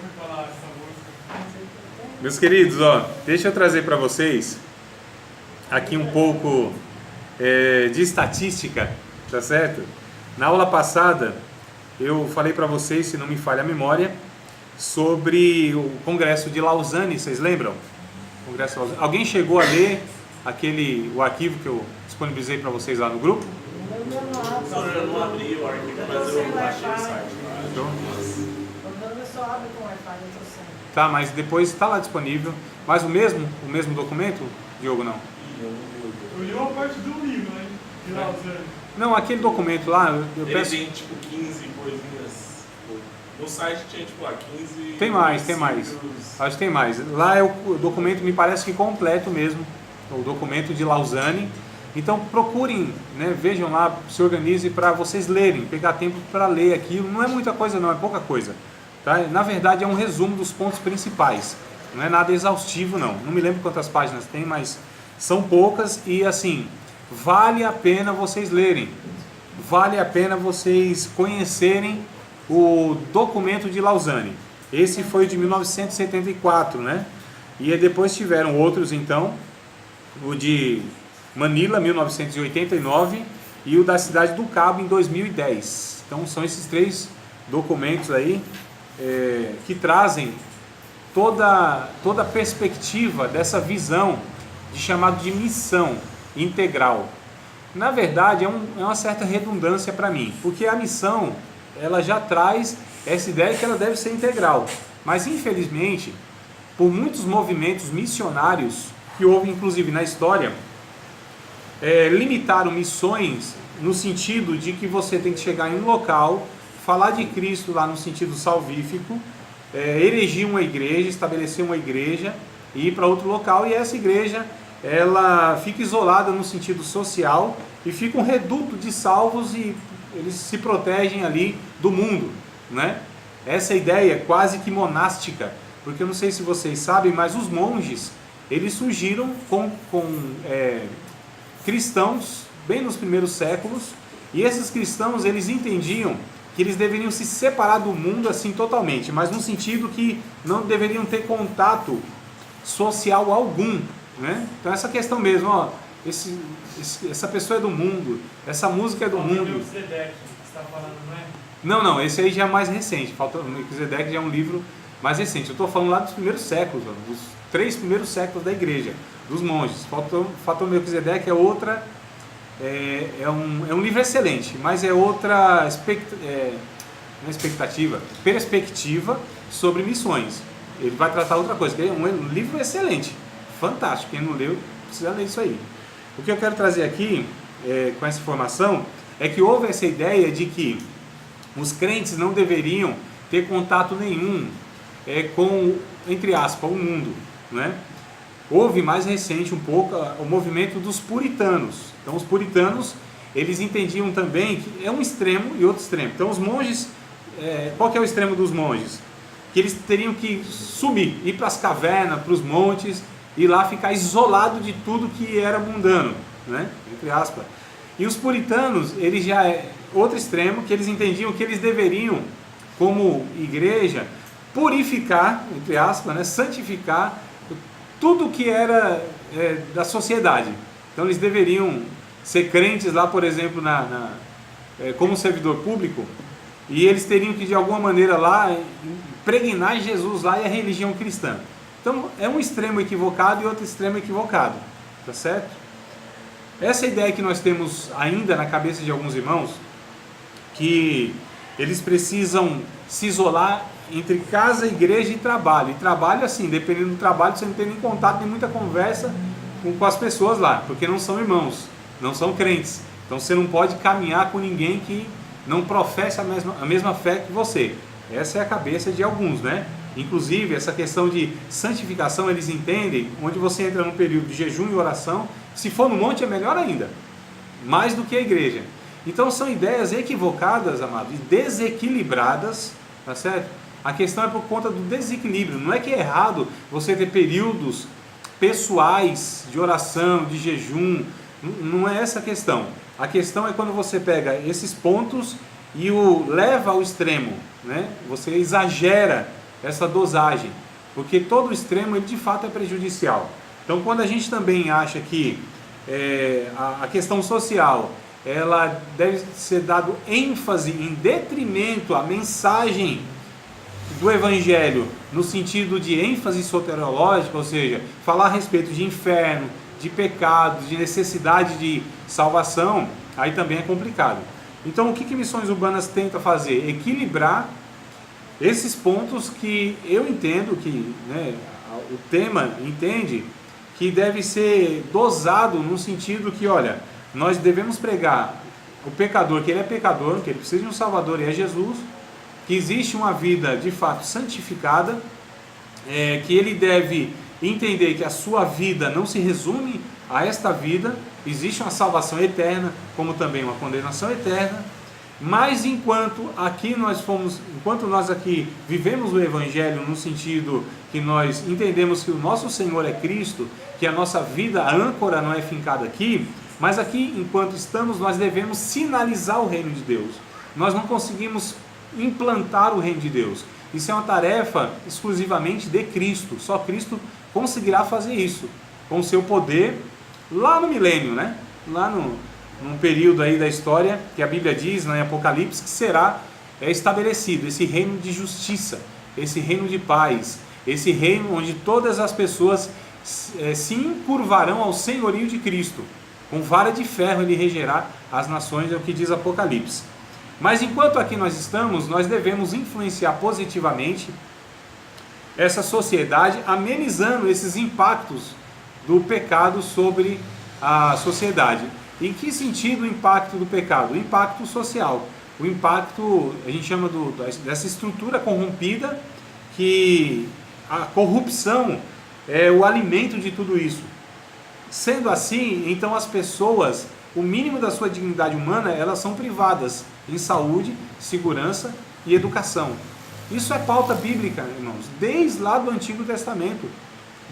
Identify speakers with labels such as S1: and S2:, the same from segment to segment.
S1: ouvi falar essa música.
S2: Meus queridos, ó, deixa eu trazer para vocês aqui um pouco de estatística, tá certo? Na aula passada eu falei para vocês, se não me falha a memória, sobre o Congresso de Lausanne, vocês lembram? Congresso de Lausanne. Alguém chegou a ler o arquivo que eu disponibilizei para vocês lá no grupo?
S3: Não, eu não abri o arquivo, mas eu baixei o site.
S2: Então,
S4: Eu só abro com Wi-Fi, eu tô sem.
S2: tá, mas depois está lá disponível. Mas o mesmo documento, Diogo, não?
S1: Eu li uma parte do livro, né? De Lausanne.
S2: Não, aquele documento lá, eu
S3: Ele
S2: peço...
S3: tem tipo 15 coisinhas. No site tinha tipo 15.
S2: Tem mais.
S3: princípios.
S2: Acho que tem mais. Lá é o documento, me parece que completo mesmo, o documento de Lausanne. Então procurem, né, vejam lá, se organizem para vocês lerem, pegar tempo para ler aquilo. Não é muita coisa não, é pouca coisa. Tá? Na verdade é um resumo dos pontos principais. Não é nada exaustivo não. Não me lembro quantas páginas tem, mas são poucas e assim, vale a pena vocês lerem. Vale a pena vocês conhecerem o documento de Lausanne. Esse foi de 1974, né? E depois tiveram outros então, o de Manila, 1989, e o da Cidade do Cabo, em 2010. Então são esses três documentos aí que trazem toda a perspectiva dessa visão de chamado de missão integral. Na verdade é uma certa redundância para mim, porque a missão ela já traz essa ideia que ela deve ser integral, mas infelizmente por muitos movimentos missionários que houve inclusive na história, limitaram missões no sentido de que você tem que chegar em um local, falar de Cristo lá no sentido salvífico, erigir uma igreja, estabelecer uma igreja e ir para outro local, e essa igreja ela fica isolada no sentido social e fica um reduto de salvos e eles se protegem ali do mundo, né? Essa ideia é quase que monástica, porque eu não sei se vocês sabem, mas os monges eles surgiram com cristãos bem nos primeiros séculos, e esses cristãos eles entendiam que eles deveriam se separar do mundo assim totalmente, mas no sentido que não deveriam ter contato social algum, né? Então essa questão mesmo, ó, essa pessoa é do mundo, essa música é do mundo.
S1: Melquisedeque, que você está falando, não é?
S2: Não, esse aí já é mais recente. O Melquisedeque já é um livro mais recente. Eu estou falando lá dos primeiros séculos, dos 3 primeiros séculos da igreja, dos monges. Fator Melquisedeque é outra, é um livro excelente, mas é outra perspectiva sobre missões. Ele vai tratar outra coisa, que é um livro excelente, fantástico. Quem não leu, precisa ler isso aí. O que eu quero trazer aqui, com essa informação, é que houve essa ideia de que os crentes não deveriam ter contato nenhum com, entre aspas, o mundo, né? Houve mais recente um pouco o movimento dos puritanos. Então os puritanos, eles entendiam também que é um extremo e outro extremo. Então os monges, qual que é o extremo dos monges? Que eles teriam que subir, ir para as cavernas, para os montes, e lá ficar isolado de tudo que era mundano, né? Entre aspas. E os puritanos, eles já outro extremo, que eles entendiam que eles deveriam, como igreja, purificar, entre aspas, né? Santificar tudo que era da sociedade. Então eles deveriam ser crentes lá, por exemplo, como servidor público, e eles teriam que de alguma maneira lá impregnar Jesus lá e a religião cristã. Então é um extremo equivocado e outro extremo equivocado, tá certo? Essa ideia que nós temos ainda na cabeça de alguns irmãos, que eles precisam se isolar entre casa, igreja e trabalho. E trabalho assim, dependendo do trabalho, você não tem nem contato, nem muita conversa com as pessoas lá, porque não são irmãos, não são crentes. Então você não pode caminhar com ninguém que não professa a mesma fé que você. Essa é a cabeça de alguns, né? Inclusive, essa questão de santificação, eles entendem, onde você entra num período de jejum e oração, se for no monte é melhor ainda, mais do que a igreja. Então são ideias equivocadas, amados, e desequilibradas, tá certo? A questão é por conta do desequilíbrio. Não é que é errado você ter períodos pessoais de oração, de jejum, não é essa a questão. A questão é quando você pega esses pontos e o leva ao extremo, né? Você exagera essa dosagem, porque todo extremo ele de fato é prejudicial. Então quando a gente também acha que a questão social ela deve ser dado ênfase em detrimento à mensagem do Evangelho, no sentido de ênfase soteriológica, ou seja, falar a respeito de inferno, de pecado, de necessidade de salvação, aí também é complicado. Então o que Missões Urbanas tenta fazer? Equilibrar esses pontos que eu entendo que, né, o tema entende que deve ser dosado no sentido que, olha, nós devemos pregar o pecador, que ele é pecador, que ele precisa de um Salvador e é Jesus, que existe uma vida de fato santificada, que ele deve entender que a sua vida não se resume a esta vida, existe uma salvação eterna, como também uma condenação eterna, mas enquanto nós aqui vivemos o Evangelho no sentido que nós entendemos que o nosso Senhor é Cristo, que a nossa vida, a âncora não é fincada aqui, mas aqui, enquanto estamos, nós devemos sinalizar o reino de Deus. Nós não conseguimos implantar o reino de Deus. Isso é uma tarefa exclusivamente de Cristo. Só Cristo conseguirá fazer isso com o seu poder lá no milênio, né? Lá num período aí da história que a Bíblia diz, em Apocalipse, que será estabelecido esse reino de justiça, esse reino de paz, esse reino onde todas as pessoas se encurvarão ao senhorio de Cristo. Com vara de ferro ele regerá as nações, é o que diz Apocalipse. Mas enquanto aqui nós estamos, nós devemos influenciar positivamente essa sociedade, amenizando esses impactos do pecado sobre a sociedade. Em que sentido o impacto do pecado? O impacto social. O impacto, a gente chama dessa estrutura corrompida, que a corrupção é o alimento de tudo isso. Sendo assim, então as pessoas, o mínimo da sua dignidade humana, elas são privadas em saúde, segurança e educação. Isso é pauta bíblica, irmãos, desde lá do Antigo Testamento,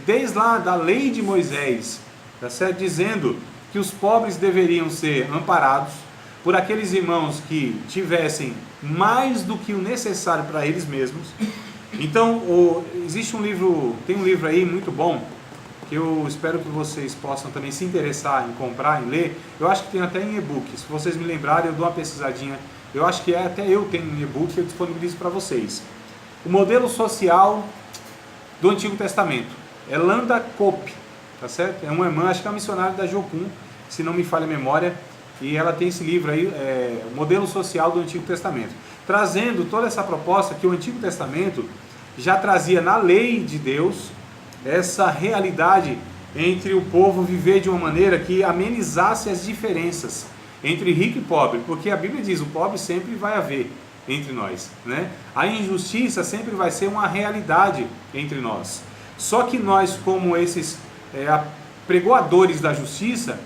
S2: desde lá da lei de Moisés, tá certo? Dizendo que os pobres deveriam ser amparados por aqueles irmãos que tivessem mais do que o necessário para eles mesmos. Então, tem um livro aí muito bom, que eu espero que vocês possam também se interessar em comprar, em ler. Eu acho que tem até em e-book, se vocês me lembrarem eu dou uma pesquisadinha. Eu acho que até eu tenho um e-book que eu disponibilizo para vocês. O modelo social do Antigo Testamento. É Landa Cope, tá certo? É uma irmã, acho que é uma missionária da Jocum, se não me falha a memória, e ela tem esse livro aí, o modelo social do Antigo Testamento, trazendo toda essa proposta que o Antigo Testamento já trazia na lei de Deus, essa realidade entre o povo viver de uma maneira que amenizasse as diferenças entre rico e pobre, porque a Bíblia diz, o pobre sempre vai haver entre nós, né? A injustiça sempre vai ser uma realidade entre nós. Só que nós, como esses pregoadores da justiça,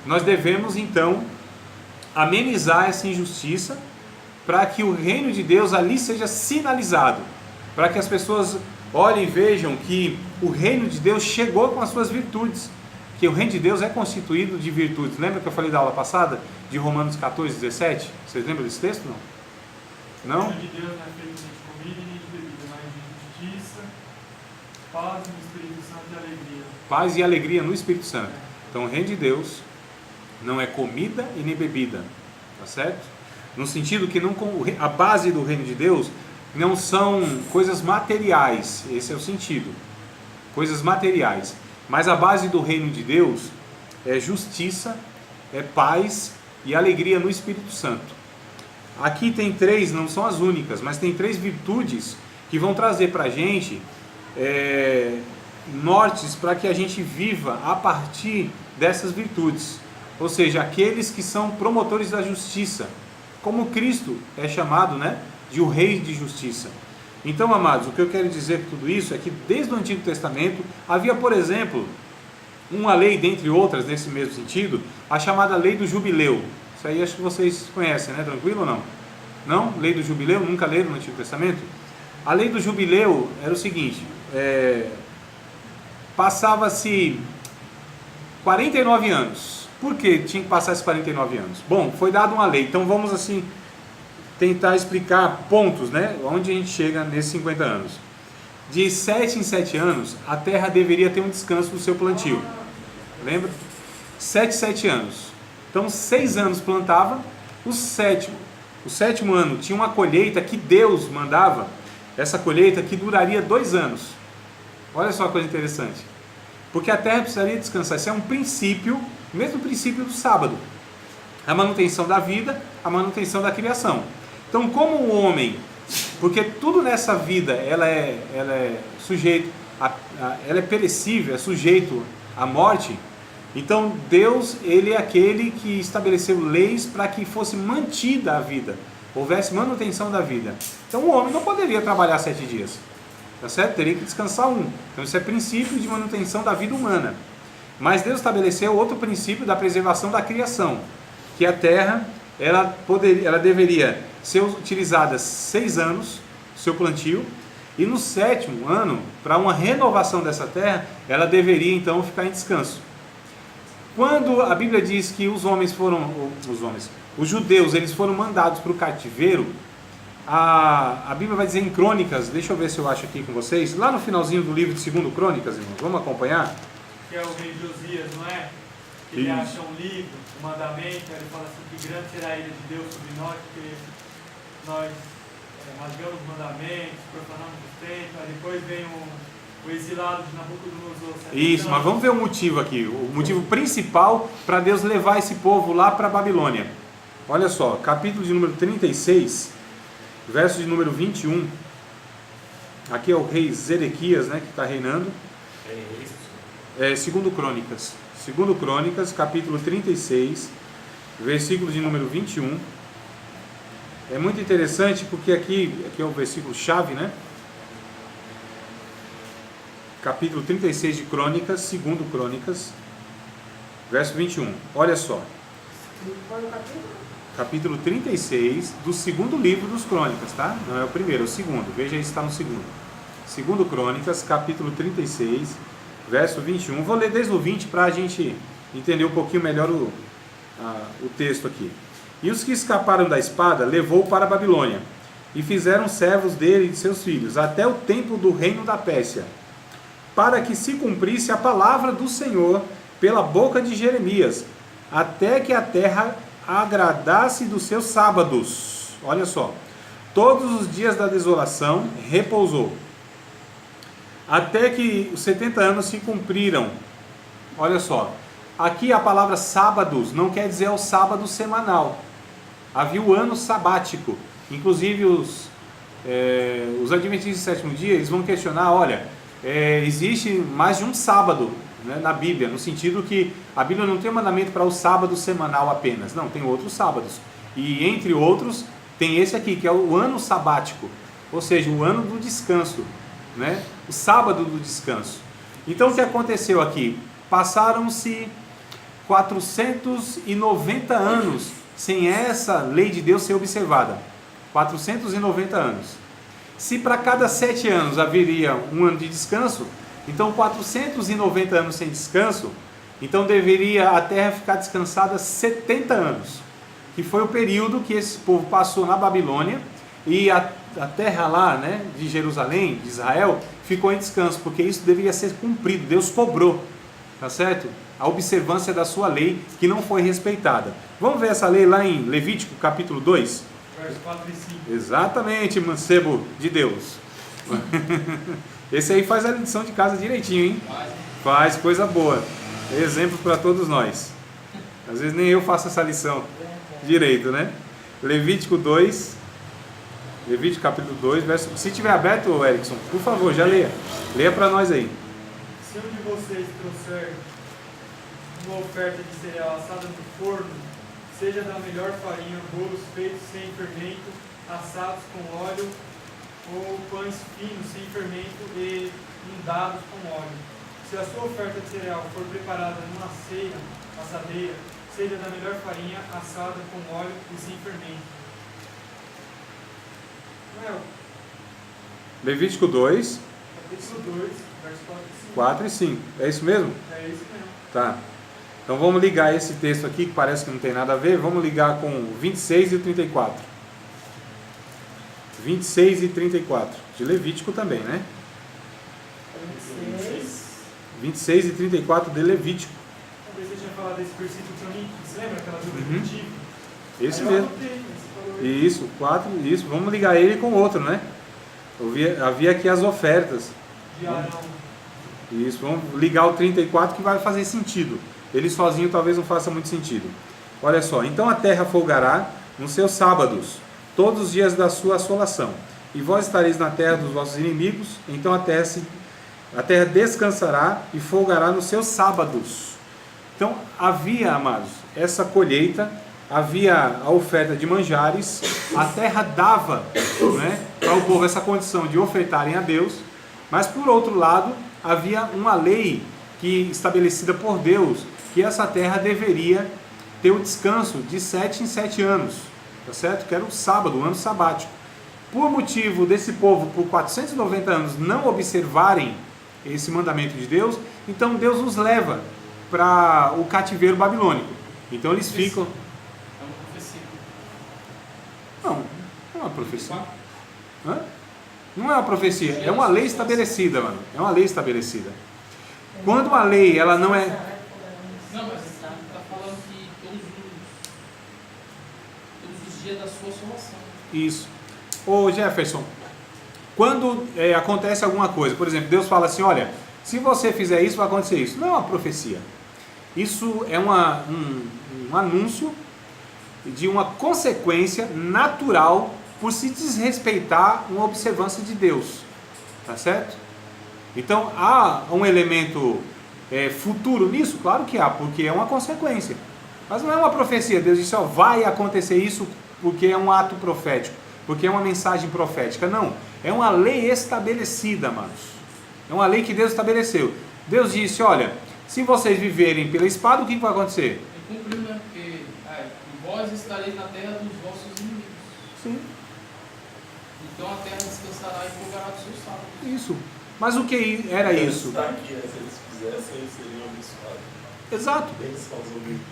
S2: nós devemos então amenizar essa injustiça para que o reino de Deus ali seja sinalizado, para que as pessoas olhem e vejam que o reino de Deus chegou com as suas virtudes, que o reino de Deus é constituído de virtudes. Lembra que eu falei da aula passada, de Romanos 14, 17? Vocês lembram desse texto? Não?
S1: O reino de Deus não é feito nem de comida nem de bebida, mas de justiça, paz no Espírito Santo e alegria.
S2: Paz e alegria no Espírito Santo. Então o reino de Deus não é comida e nem bebida, tá certo? No sentido que a base do reino de Deus não são coisas materiais, esse é o sentido, coisas materiais, mas a base do reino de Deus é justiça, é paz e alegria no Espírito Santo. Aqui tem três, não são as únicas, mas tem três virtudes que vão trazer para a gente nortes para que a gente viva a partir dessas virtudes, ou seja, aqueles que são promotores da justiça, como Cristo é chamado, né, de o Rei de Justiça. Então, amados, o que eu quero dizer com tudo isso é que desde o Antigo Testamento havia, por exemplo, uma lei, dentre outras, nesse mesmo sentido, a chamada Lei do Jubileu. Isso aí acho que vocês conhecem, né? Tranquilo ou não? Não? Lei do Jubileu? Nunca leram no Antigo Testamento? A Lei do Jubileu era o seguinte, passava-se 49 anos. Por que tinha que passar esses 49 anos? Bom, foi dada uma lei, então vamos assim tentar explicar pontos, né? Onde a gente chega nesses 50 anos. de 7 em 7 anos, a terra deveria ter um descanso do seu plantio. Lembra? 7 anos. Então 6 anos plantava, o sétimo ano tinha uma colheita que Deus mandava, essa colheita que duraria 2 anos. Olha só a coisa interessante. Porque a terra precisaria descansar. Isso é um princípio, o mesmo princípio do sábado. A manutenção da vida, a manutenção da criação. Então, como o homem, porque tudo nessa vida ela é sujeito, ela é perecível, é sujeito à morte. Então Deus, ele é aquele que estabeleceu leis para que fosse mantida a vida, houvesse manutenção da vida. Então o homem não poderia trabalhar 7 dias, tá certo? Teria que descansar 1. Então isso é princípio de manutenção da vida humana. Mas Deus estabeleceu outro princípio da preservação da criação, que a terra ela deveria ser utilizada 6 anos, seu plantio, e no 7º ano, para uma renovação dessa terra, ela deveria então ficar em descanso. Quando a Bíblia diz que os judeus, eles foram mandados para o cativeiro, a Bíblia vai dizer em Crônicas, deixa eu ver se eu acho aqui com vocês, lá no finalzinho do livro de 2 Crônicas, irmãos, vamos acompanhar?
S1: Que é o rei Josias, não é? Que ele acha um livro, um mandamento, aí ele fala assim, que grande será a ira de Deus sobre nós, porque nós rasgamos os mandamentos, profanamos o templo, aí depois vem o exilado de Nabucodonosor.
S2: Isso, mas vamos ver o motivo aqui, o motivo principal para Deus levar esse povo lá para a Babilônia. Olha só, capítulo de número 36, verso de número 21, aqui é o rei Zedequias, né, que está reinando. É 2 Crônicas. 2 Crônicas, capítulo 36, versículo de número 21. É muito interessante porque aqui é o versículo chave, né? Capítulo 36 de Crônicas, 2 Crônicas, verso 21. Olha só.
S4: Qual é o capítulo?
S2: Capítulo 36 do 2º livro dos Crônicas, tá? Não é o primeiro, é o 2º. Veja aí se está no 2º. 2 Crônicas, capítulo 36, verso 21. Vou ler desde o 20 para a gente entender um pouquinho melhor o texto aqui. E os que escaparam da espada levou para a Babilônia, e fizeram servos dele e de seus filhos, até o tempo do reino da Pérsia, para que se cumprisse a palavra do Senhor pela boca de Jeremias, até que a terra agradasse dos seus sábados. Olha só, todos os dias da desolação repousou, até que os 70 anos se cumpriram. Olha só, aqui a palavra sábados não quer dizer o sábado semanal. Havia o ano sabático. Inclusive os adventistas do 7º dia, eles vão questionar, olha, existe mais de um sábado, né, na Bíblia, no sentido que a Bíblia não tem um mandamento para o sábado semanal apenas, não, tem outros sábados. E entre outros, tem esse aqui, que é o ano sabático, ou seja, o ano do descanso, né, o sábado do descanso. Então o que aconteceu aqui? Passaram-se 490 anos sem essa lei de Deus ser observada. 490 anos. Se para cada 7 anos haveria um ano de descanso, então 490 anos sem descanso, então deveria a terra ficar descansada 70 anos, que foi o período que esse povo passou na Babilônia, e a terra lá, né, de Jerusalém, de Israel, ficou em descanso, porque isso deveria ser cumprido, Deus cobrou, tá certo? A observância da sua lei, que não foi respeitada. Vamos ver essa lei lá em Levítico, capítulo 2?
S1: Verso 4 e 5.
S2: Exatamente, mancebo de Deus. Esse aí faz a lição de casa direitinho, hein? Faz, coisa boa. Exemplo para todos nós. Às vezes nem eu faço essa lição direito, né? Levítico 2, Levítico capítulo 2, verso... Se tiver aberto, Erickson, por favor, já leia. Leia para nós aí.
S1: Se um de vocês trouxer uma oferta de cereal assada no forno, seja da melhor farinha, bolos feitos sem fermento, assados com óleo, ou pães finos sem fermento e untados com óleo. Se a sua oferta de cereal for preparada numa assadeira, seja da melhor farinha, assada com óleo e sem fermento.
S2: Levítico 2,
S1: Capítulo 2, verso
S2: 4 e 5. É isso mesmo?
S1: É isso mesmo.
S2: Tá. Então vamos ligar esse texto aqui, que parece que não tem nada a ver, vamos ligar com 26 e 34. 26 e 34, de Levítico também, né?
S4: 26.
S2: 26 e 34 de Levítico.
S1: Talvez você tinha falado desse versículo também, você lembra aquela dúvida
S2: Uhum.
S1: que eu tive?
S2: Esse
S1: Aí eu
S2: mesmo.
S1: anotei, você falou aí.
S2: Isso, 4, isso. Vamos ligar ele com outro, né? Havia aqui as ofertas.
S1: De Arão.
S2: Isso, vamos ligar o 34 que vai fazer sentido. Ele sozinho talvez não faça muito sentido. Olha só, então a terra folgará nos seus sábados, todos os dias da sua assolação. E vós estareis na terra dos vossos inimigos, então a terra descansará e folgará nos seus sábados. Então havia, amados, essa colheita, havia a oferta de manjares, a terra dava, né, para o povo essa condição de ofertarem a Deus, mas por outro lado havia uma lei que estabelecida por Deus, que essa terra deveria ter o descanso de 7 em 7 anos, tá certo? Que era o sábado, o ano sabático. Por motivo desse povo, por 490 anos, não observarem esse mandamento de Deus, então Deus os leva para o cativeiro babilônico. Então eles ficam...
S5: É uma profecia.
S2: Não, não é uma profecia. Hã? Não é uma profecia, é uma lei estabelecida, mano. É uma lei estabelecida. Quando uma lei, ela não é...
S5: Não, mas está falando que todos os dias da sua assolação.
S2: Isso. Ô Jefferson, quando acontece alguma coisa, por exemplo, Deus fala assim, olha, se você fizer isso, vai acontecer isso. Não é uma profecia. Isso é um anúncio de uma consequência natural por se desrespeitar uma observância de Deus. Tá certo? Então, há um elemento futuro nisso? Claro que há, porque é uma consequência. Mas não é uma profecia. Deus disse, ó, vai acontecer isso porque é um ato profético, porque é uma mensagem profética. Não, é uma lei estabelecida, amados. É uma lei que Deus estabeleceu. Deus disse, olha, se vocês viverem pela espada, o que vai acontecer?
S5: E cumpriu, né? Porque vós estareis na terra dos vossos inimigos.
S2: Sim.
S5: Então a terra descansará e folgará dos seus sábados.
S2: Isso. Mas o que era isso?
S3: Está aqui, né? Se eles fizessem, eles seriam abençoados.
S2: Exato.
S3: Eles são os obedientes.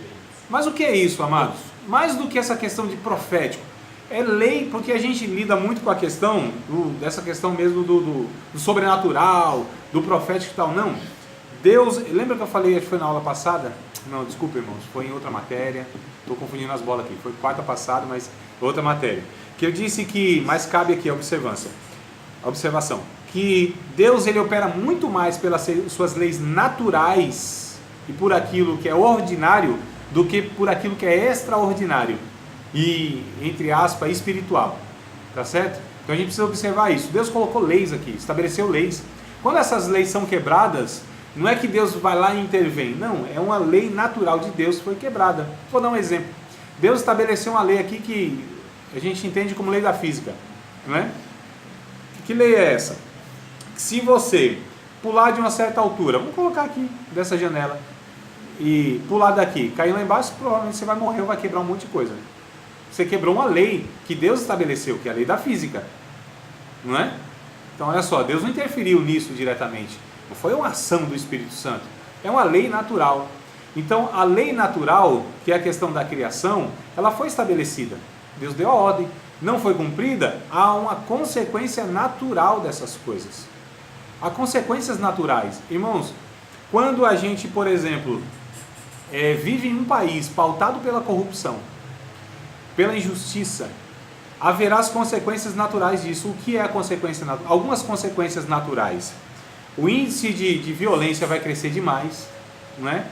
S2: Mas o que é isso, amados? Mais do que essa questão de profético, é lei, porque a gente lida muito com a questão, dessa questão mesmo do sobrenatural, do profético e tal. Não. Deus, lembra que eu falei, acho que foi na aula passada? Não, desculpa, irmãos, foi em outra matéria. Estou confundindo as bolas aqui. Foi quarta passada, mas outra matéria. Que eu disse que, mas cabe aqui a observação, que Deus ele opera muito mais pelas suas leis naturais e por aquilo que é ordinário do que por aquilo que é extraordinário e, entre aspas, espiritual. Tá certo? Então a gente precisa observar isso. Deus colocou leis aqui, estabeleceu leis. Quando essas leis são quebradas, não é que Deus vai lá e intervém. Não, é uma lei natural de Deus que foi quebrada. Vou dar um exemplo. Deus estabeleceu uma lei aqui que a gente entende como lei da física. Não é? Que lei é essa? Se você pular de uma certa altura, vamos colocar aqui, dessa janela, e pular daqui, cair lá embaixo, provavelmente você vai morrer ou vai quebrar um monte de coisa. Você quebrou uma lei que Deus estabeleceu, que é a lei da física. Não é? Então olha só, Deus não interferiu nisso diretamente. Não foi uma ação do Espírito Santo. É uma lei natural. Então a lei natural, que é a questão da criação, ela foi estabelecida. Deus deu a ordem. Não foi cumprida, há uma consequência natural dessas coisas. Há consequências naturais. Irmãos, quando a gente, por exemplo, vive em um país pautado pela corrupção, pela injustiça, haverá as consequências naturais disso. O que é a consequência natural? Algumas consequências naturais. O índice de violência vai crescer demais, não é?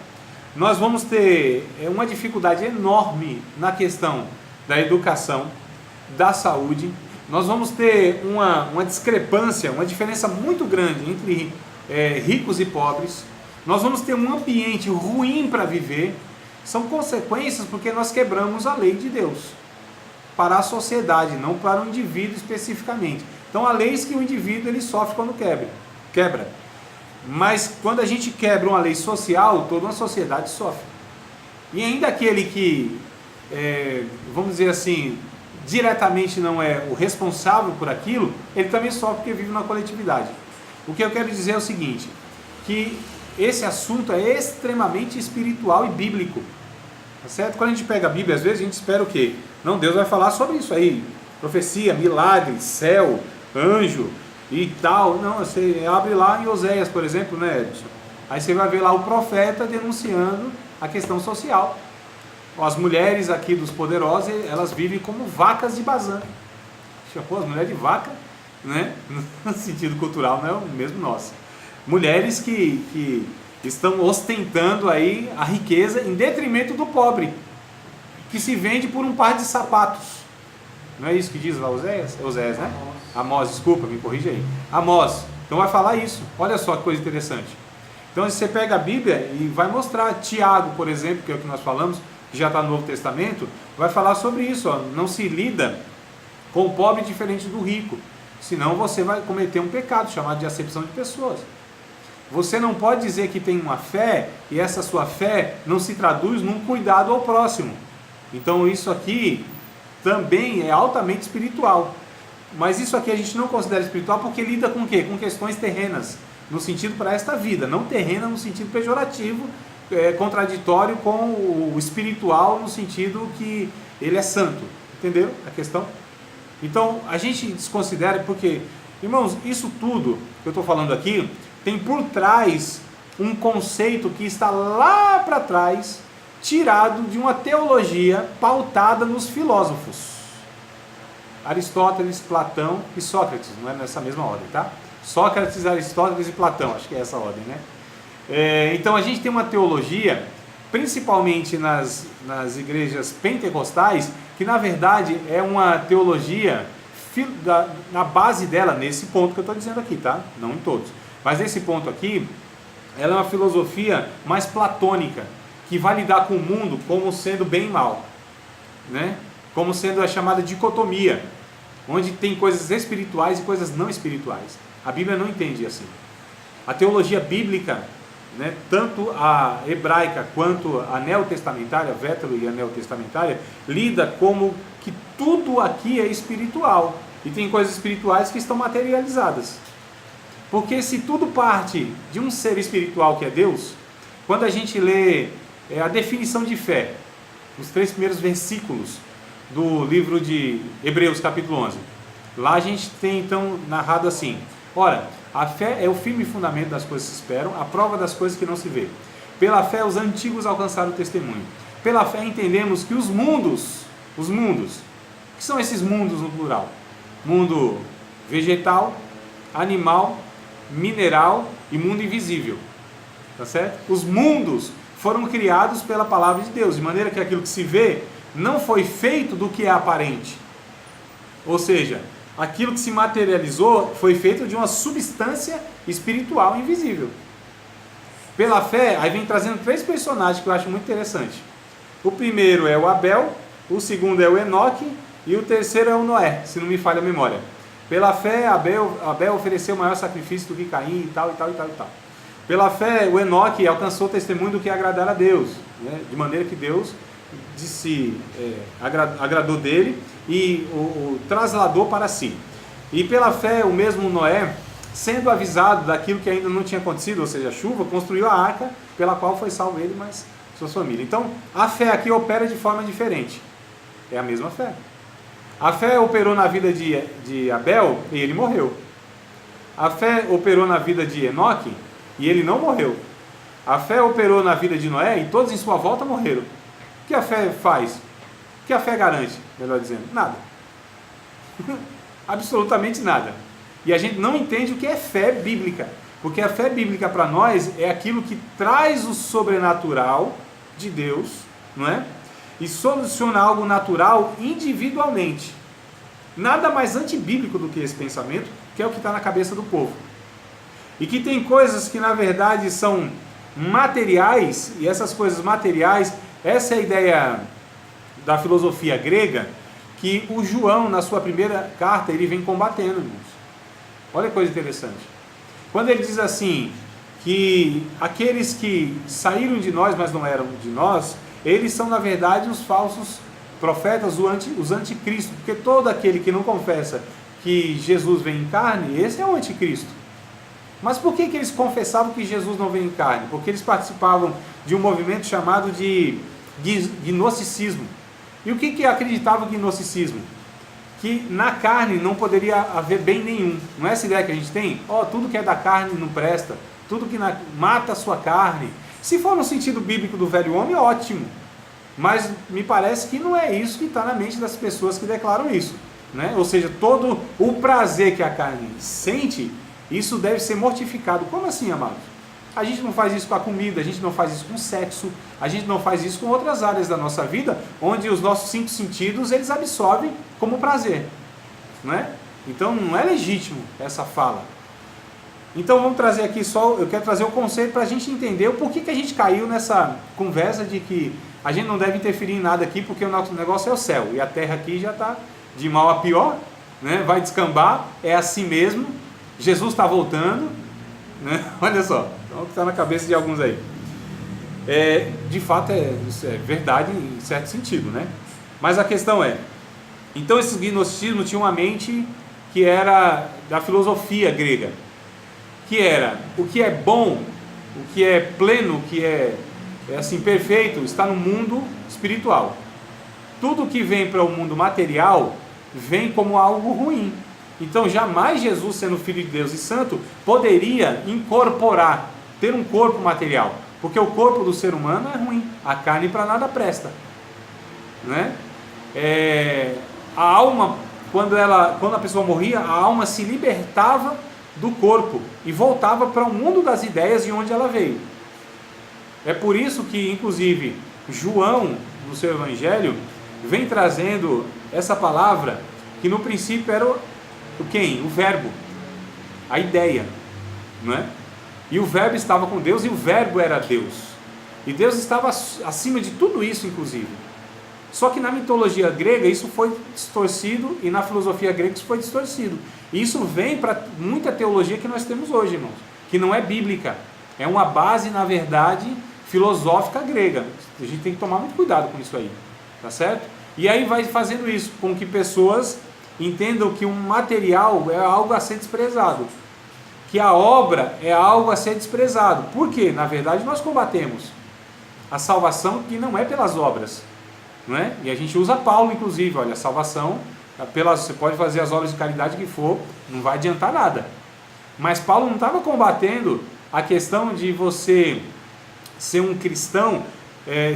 S2: Nós vamos ter uma dificuldade enorme na questão da educação, da saúde. Nós vamos ter uma discrepância, uma diferença muito grande entre ricos e pobres. Nós vamos ter um ambiente ruim para viver. São consequências porque nós quebramos a lei de Deus para a sociedade, não para o indivíduo especificamente. Então há leis que o indivíduo ele sofre quando quebra. Mas quando a gente quebra uma lei social, toda uma sociedade sofre. E ainda aquele que, vamos dizer assim, diretamente não é o responsável por aquilo, ele também sofre porque vive na coletividade. O que eu quero dizer é o seguinte, que esse assunto é extremamente espiritual e bíblico. Tá certo? Quando a gente pega a Bíblia, às vezes a gente espera o quê? Não, Deus vai falar sobre isso aí. Profecia, milagre, céu, anjo e tal. Não, você abre lá em Oséias, por exemplo, né, Edson? Aí você vai ver lá o profeta denunciando a questão social. As mulheres aqui dos poderosos, elas vivem como vacas de Bazã. Pô, as mulheres de vaca, né? No sentido cultural, não é o mesmo nosso. Mulheres que estão ostentando aí a riqueza em detrimento do pobre, que se vende por um par de sapatos. Não é isso que diz lá Oséias? É Oséias, né? Amós, desculpa, me corrija aí. Amós. Então vai falar isso. Olha só que coisa interessante. Então você pega a Bíblia e vai mostrar. Tiago, por exemplo, que é o que nós falamos, que já está no Novo Testamento, vai falar sobre isso. Ó. Não se lida com o pobre diferente do rico, senão você vai cometer um pecado chamado de acepção de pessoas. Você não pode dizer que tem uma fé e essa sua fé não se traduz num cuidado ao próximo. Então isso aqui também é altamente espiritual. Mas isso aqui a gente não considera espiritual porque lida com o quê? Com questões terrenas, no sentido para esta vida, não terrena no sentido pejorativo, contraditório com o espiritual no sentido que ele é santo. Entenderam a questão? Então a gente desconsidera porque, irmãos, isso tudo que eu estou falando aqui tem por trás um conceito que está lá para trás, tirado de uma teologia pautada nos filósofos. Aristóteles, Platão e Sócrates, não é nessa mesma ordem, tá? Sócrates, Aristóteles e Platão, acho que é essa ordem, né? Então a gente tem uma teologia, principalmente nas igrejas pentecostais, que na verdade é uma teologia, na base dela, nesse ponto que eu estou dizendo aqui, tá? Não em todos. Mas nesse ponto aqui, ela é uma filosofia mais platônica, que vai lidar com o mundo como sendo bem e mal, né? Como sendo a chamada dicotomia, onde tem coisas espirituais e coisas não espirituais. A Bíblia não entende assim. A teologia bíblica, né, tanto a hebraica quanto a neotestamentária, Vétero e a neotestamentária, lida como que tudo aqui é espiritual. E tem coisas espirituais que estão materializadas. Porque se tudo parte de um ser espiritual que é Deus, quando a gente lê a definição de fé, os 3 primeiros versículos do livro de Hebreus, capítulo 11, lá a gente tem então narrado assim: ora, a fé é o firme fundamento das coisas que se esperam, a prova das coisas que não se vê. Pela fé os antigos alcançaram o testemunho. Pela fé entendemos que os mundos, que são esses mundos no plural? Mundo vegetal, animal, mineral e mundo invisível. Tá certo? Os mundos foram criados pela palavra de Deus, de maneira que aquilo que se vê não foi feito do que é aparente. Ou seja, aquilo que se materializou foi feito de uma substância espiritual invisível. Pela fé, aí vem trazendo 3 personagens que eu acho muito interessante. O primeiro é o Abel, o segundo é o Enoque e o terceiro é o Noé, se não me falha a memória. Pela fé, Abel ofereceu maior sacrifício do que Caim e tal, e tal, e tal, e tal. Pela fé, o Enoque alcançou o testemunho do que agradar a Deus, né? De maneira que Deus agradou dele e o trasladou para si. E pela fé, o mesmo Noé, sendo avisado daquilo que ainda não tinha acontecido, ou seja, a chuva, construiu a arca pela qual foi salvo ele, mas sua família. Então, a fé aqui opera de forma diferente. É a mesma fé. A fé operou na vida de Abel e ele morreu. A fé operou na vida de Enoque e ele não morreu. A fé operou na vida de Noé e todos em sua volta morreram. O que a fé faz? O que a fé garante, melhor dizendo? Nada. Absolutamente nada. E a gente não entende o que é fé bíblica. Porque a fé bíblica para nós é aquilo que traz o sobrenatural de Deus, não é? E soluciona algo natural individualmente. Nada mais antibíblico do que esse pensamento, que é o que está na cabeça do povo. E que tem coisas que na verdade são materiais, e essas coisas materiais, essa é a ideia da filosofia grega, que o João, na sua primeira carta, ele vem combatendo, irmãos. Olha que coisa interessante. Quando ele diz assim, que aqueles que saíram de nós, mas não eram de nós, eles são na verdade os falsos profetas, os anticristo, porque todo aquele que não confessa que Jesus vem em carne, esse é o anticristo. Mas por que eles confessavam que Jesus não vem em carne? Porque eles participavam de um movimento chamado de gnosticismo. E o que acreditava o gnosticismo? que na carne não poderia haver bem nenhum. Não é essa ideia que a gente tem? Tudo que é da carne não presta, tudo que mata a sua carne. Se for no sentido bíblico do velho homem, ótimo. Mas me parece que não é isso que está na mente das pessoas que declaram isso, né? Ou seja, todo o prazer que a carne sente, isso deve ser mortificado. Como assim, amados? A gente não faz isso com a comida, a gente não faz isso com o sexo, a gente não faz isso com outras áreas da nossa vida, onde os nossos 5 sentidos, eles absorvem como prazer, né? Então não é legítimo essa fala. Então vamos trazer aqui eu quero trazer o conceito para a gente entender o porquê que a gente caiu nessa conversa de que a gente não deve interferir em nada aqui, porque o nosso negócio é o céu, e a terra aqui já está de mal a pior, né? Vai descambar, é assim mesmo, Jesus está voltando, né? Olha só, então o que está na cabeça de alguns aí. De fato isso é verdade em certo sentido, né? Mas a questão então esses gnosticismos tinham uma mente que era da filosofia grega, que era o que é bom, o que é pleno, o que é assim perfeito, está no mundo espiritual. Tudo que vem para o mundo material vem como algo ruim. Então jamais Jesus, sendo filho de Deus e santo, poderia incorporar, ter um corpo material, porque o corpo do ser humano é ruim, a carne para nada presta, né? A alma, quando a pessoa morria, a alma se libertava do corpo e voltava para o mundo das ideias de onde ela veio. É por isso que, inclusive, João, no seu evangelho, vem trazendo essa palavra, que no princípio era o verbo, a ideia, não é? E o verbo estava com Deus, e o verbo era Deus, e Deus estava acima de tudo isso, inclusive. Só que na mitologia grega isso foi distorcido, e na filosofia grega isso foi distorcido. E isso vem para muita teologia que nós temos hoje, irmãos, que não é bíblica, é uma base, na verdade, filosófica grega. A gente tem que tomar muito cuidado com isso aí, tá certo? E aí vai fazendo isso, com que pessoas entendam que um material é algo a ser desprezado, que a obra é algo a ser desprezado. Por quê? Na verdade nós combatemos a salvação que não é pelas obras, não é? E a gente usa Paulo, inclusive, olha, a salvação, você pode fazer as obras de caridade que for, não vai adiantar nada. Mas Paulo não estava combatendo a questão de você ser um cristão,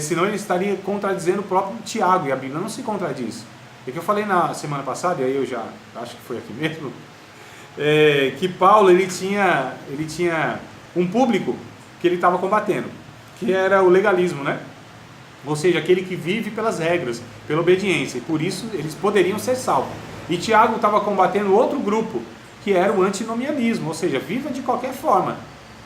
S2: senão ele estaria contradizendo o próprio Tiago, e a Bíblia não se contradiz. É que eu falei na semana passada, e aí eu já acho que foi aqui mesmo, que Paulo ele tinha um público que ele estava combatendo, que era o legalismo, né? Ou seja, aquele que vive pelas regras, pela obediência, e por isso eles poderiam ser salvos. E Tiago estava combatendo outro grupo, que era o antinomianismo, ou seja, viva de qualquer forma,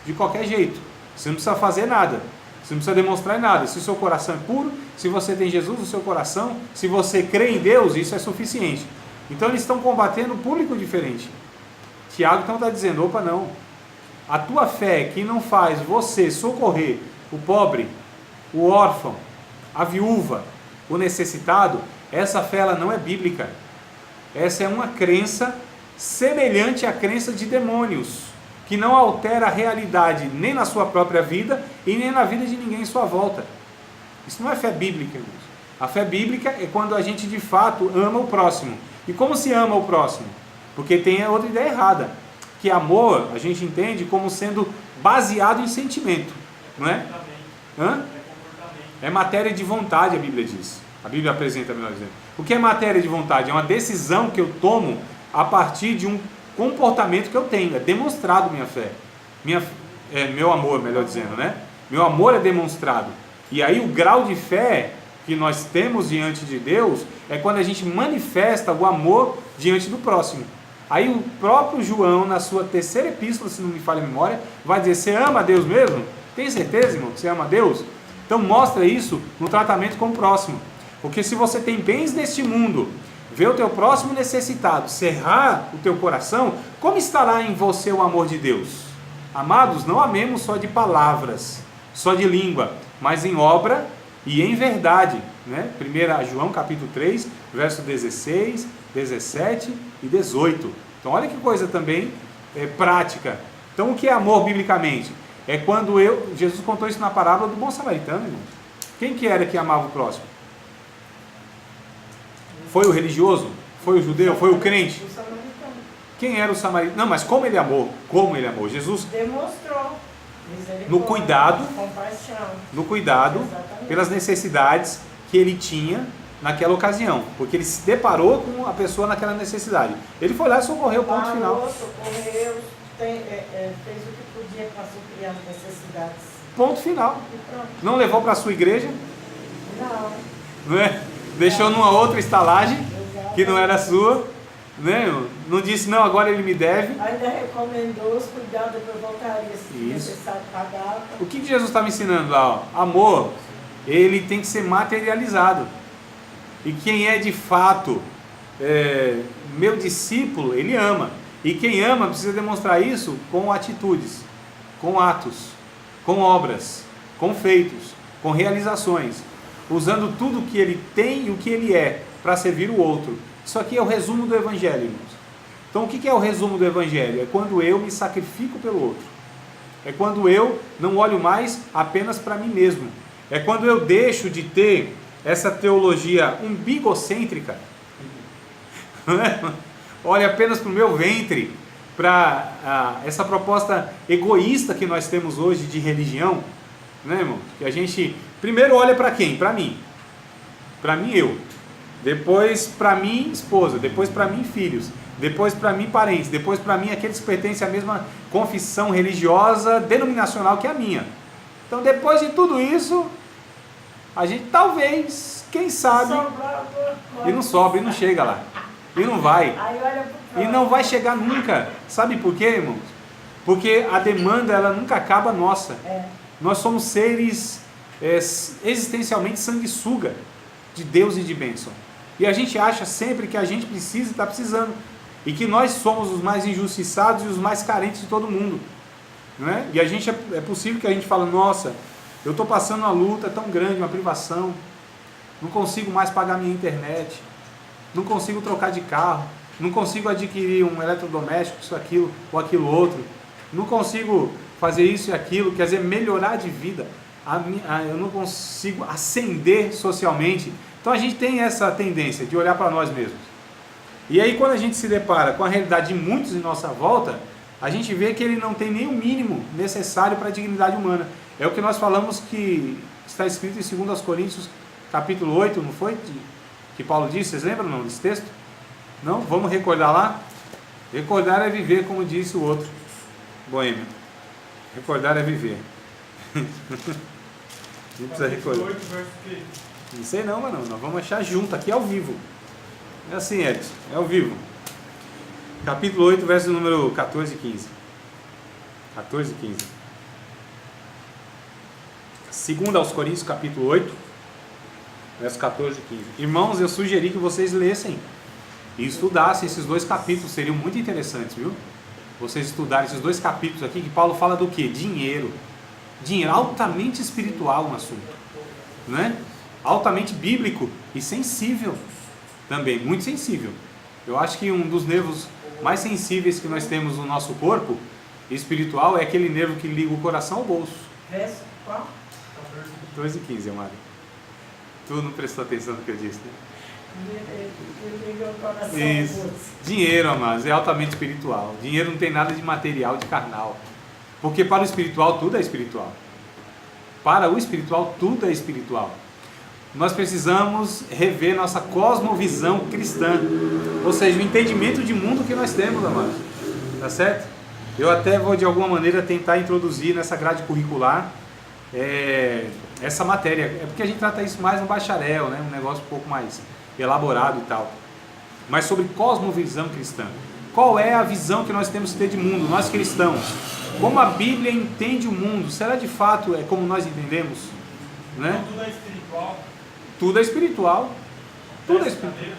S2: de qualquer jeito, você não precisa fazer nada, você não precisa demonstrar nada. Se o seu coração é puro, se você tem Jesus no seu coração, se você crê em Deus, isso é suficiente. Então eles estão combatendo um público diferente. Tiago então está dizendo, opa, não, a tua fé que não faz você socorrer o pobre, o órfão, a viúva, o necessitado, essa fé ela não é bíblica. Essa é uma crença semelhante à crença de demônios, que não altera a realidade nem na sua própria vida e nem na vida de ninguém em sua volta. Isso não é fé bíblica, irmãos. A fé bíblica é quando a gente de fato ama o próximo. E como se ama o próximo? Porque tem outra ideia errada, que amor a gente entende como sendo baseado em sentimento, não é? É matéria de vontade, a Bíblia diz. A Bíblia apresenta, melhor dizendo. O que é matéria de vontade? É uma decisão que eu tomo a partir de um comportamento que eu tenho. É demonstrado minha fé. Meu amor, melhor dizendo, né? Meu amor é demonstrado. E aí o grau de fé que nós temos diante de Deus é quando a gente manifesta o amor diante do próximo. Aí o próprio João, na sua terceira epístola, se não me falha a memória, vai dizer, você ama a Deus mesmo? Tem certeza, irmão, que você ama a Deus? Então mostra isso no tratamento com o próximo. Porque se você tem bens neste mundo, vê o teu próximo necessitado, cerrar o teu coração, como estará em você o amor de Deus? Amados, não amemos só de palavras, só de língua, mas em obra e em verdade, né? 1 João capítulo 3, verso 16, 17 e 18. Então olha que coisa também prática. Então o que é amor biblicamente? É quando Jesus contou isso na parábola do bom samaritano, irmão. Quem que era que amava o próximo? Foi o religioso? Foi o judeu? Foi o crente?
S4: O samaritano.
S2: Quem era o samaritano? Não, mas como ele amou? Como ele amou? Jesus,
S4: Demonstrou misericórdia,
S2: no cuidado,
S4: compaixão.
S2: no cuidado
S4: Exatamente.
S2: pelas necessidades que ele tinha naquela ocasião, porque ele se deparou com a pessoa naquela necessidade. Ele foi lá e socorreu, ponto final.
S4: Parou, socorreu, fez o que podia para suprir as necessidades.
S2: Ponto final.
S4: E pronto.
S2: Não levou para a sua igreja,
S4: Não.
S2: não é? Deixou numa outra estalagem
S4: Exatamente.
S2: que não era sua, né? Não disse, não, agora ele me deve.
S4: Ainda recomendou os cuidados, depois voltaria se
S2: Isso.
S4: necessário pagar.
S2: O que Jesus está me ensinando lá? Ó? Amor, ele tem que ser materializado. E quem é de fato meu discípulo, ele ama. E quem ama precisa demonstrar isso com atitudes, com atos, com obras, com feitos, com realizações, usando tudo o que ele tem e o que ele é para servir o outro. Isso aqui é o resumo do Evangelho, irmãos. Então o que é o resumo do Evangelho? É quando eu me sacrifico pelo outro. É quando eu não olho mais apenas para mim mesmo. É quando eu deixo de ter essa teologia umbigocêntrica, olha apenas para o meu ventre, para essa proposta egoísta que nós temos hoje de religião, né, irmão? Que a gente primeiro olha para quem? Para mim, eu, depois para mim esposa, depois para mim filhos, depois para mim parentes, depois para mim aqueles que pertencem à mesma confissão religiosa denominacional que a minha. Então depois de tudo isso, a gente talvez, quem sabe, e não sobe, e não chega lá, e não vai,
S4: Aí olha pro
S2: e não vai chegar nunca. Sabe por quê, irmãos? Porque a demanda, ela nunca acaba nossa. Nós somos seres existencialmente sanguessuga de Deus e de bênção. E a gente acha sempre que a gente precisa e está precisando. E que nós somos os mais injustiçados e os mais carentes de todo mundo. Não é? E a gente é possível que a gente fale, nossa, eu estou passando uma luta tão grande, uma privação, não consigo mais pagar minha internet, não consigo trocar de carro, não consigo adquirir um eletrodoméstico, isso, aquilo, ou aquilo outro, não consigo fazer isso e aquilo, quer dizer, melhorar de vida, eu não consigo ascender socialmente. Então a gente tem essa tendência de olhar para nós mesmos. E aí quando a gente se depara com a realidade de muitos em nossa volta, a gente vê que ele não tem nem o mínimo necessário para a dignidade humana. É o que nós falamos que está escrito em 2 Coríntios capítulo 8, não foi? Que Paulo disse, vocês lembram não, desse texto? Não? Vamos recordar lá? Recordar é viver, como disse o outro boêmio. Recordar é viver. Não precisa recordar.
S1: 8, verso quê?
S2: Não sei não, mas não. Nós vamos achar junto, aqui ao vivo. É assim, Edson, é ao vivo. Capítulo 8, verso número 14 e 15. 14 e 15. Segundo aos Coríntios, capítulo 8, verso 14 e 15. Irmãos, eu sugeri que vocês lessem e estudassem esses dois capítulos, seriam muito interessantes, viu? Vocês estudarem esses dois capítulos aqui, que Paulo fala do quê? Dinheiro. Dinheiro, altamente espiritual um assunto, né? Altamente bíblico e sensível também, muito sensível. Eu acho que um dos nervos mais sensíveis que nós temos no nosso corpo espiritual é aquele nervo que liga o coração ao bolso.
S4: Verso qual?
S2: 14 e 15, amado. Tu não prestou atenção no que eu disse, né?
S4: Liga o coração.
S2: Isso. Dinheiro, amados, é altamente espiritual. Dinheiro não tem nada de material, de carnal. Porque para o espiritual tudo é espiritual. Para o espiritual tudo é espiritual. Nós precisamos rever nossa cosmovisão cristã. Ou seja, o entendimento de mundo que nós temos, amados. Tá certo? Eu até vou de alguma maneira tentar introduzir nessa grade curricular essa matéria. É porque a gente trata isso mais no bacharel, né? Um negócio um pouco mais elaborado e tal. Mas sobre cosmovisão cristã. Qual é a visão que nós temos que ter de mundo, nós cristãos? Como a Bíblia entende o mundo? Será de fato como nós entendemos? Né?
S1: Tudo é espiritual.
S2: Tudo é espiritual. Tudo é espiritual.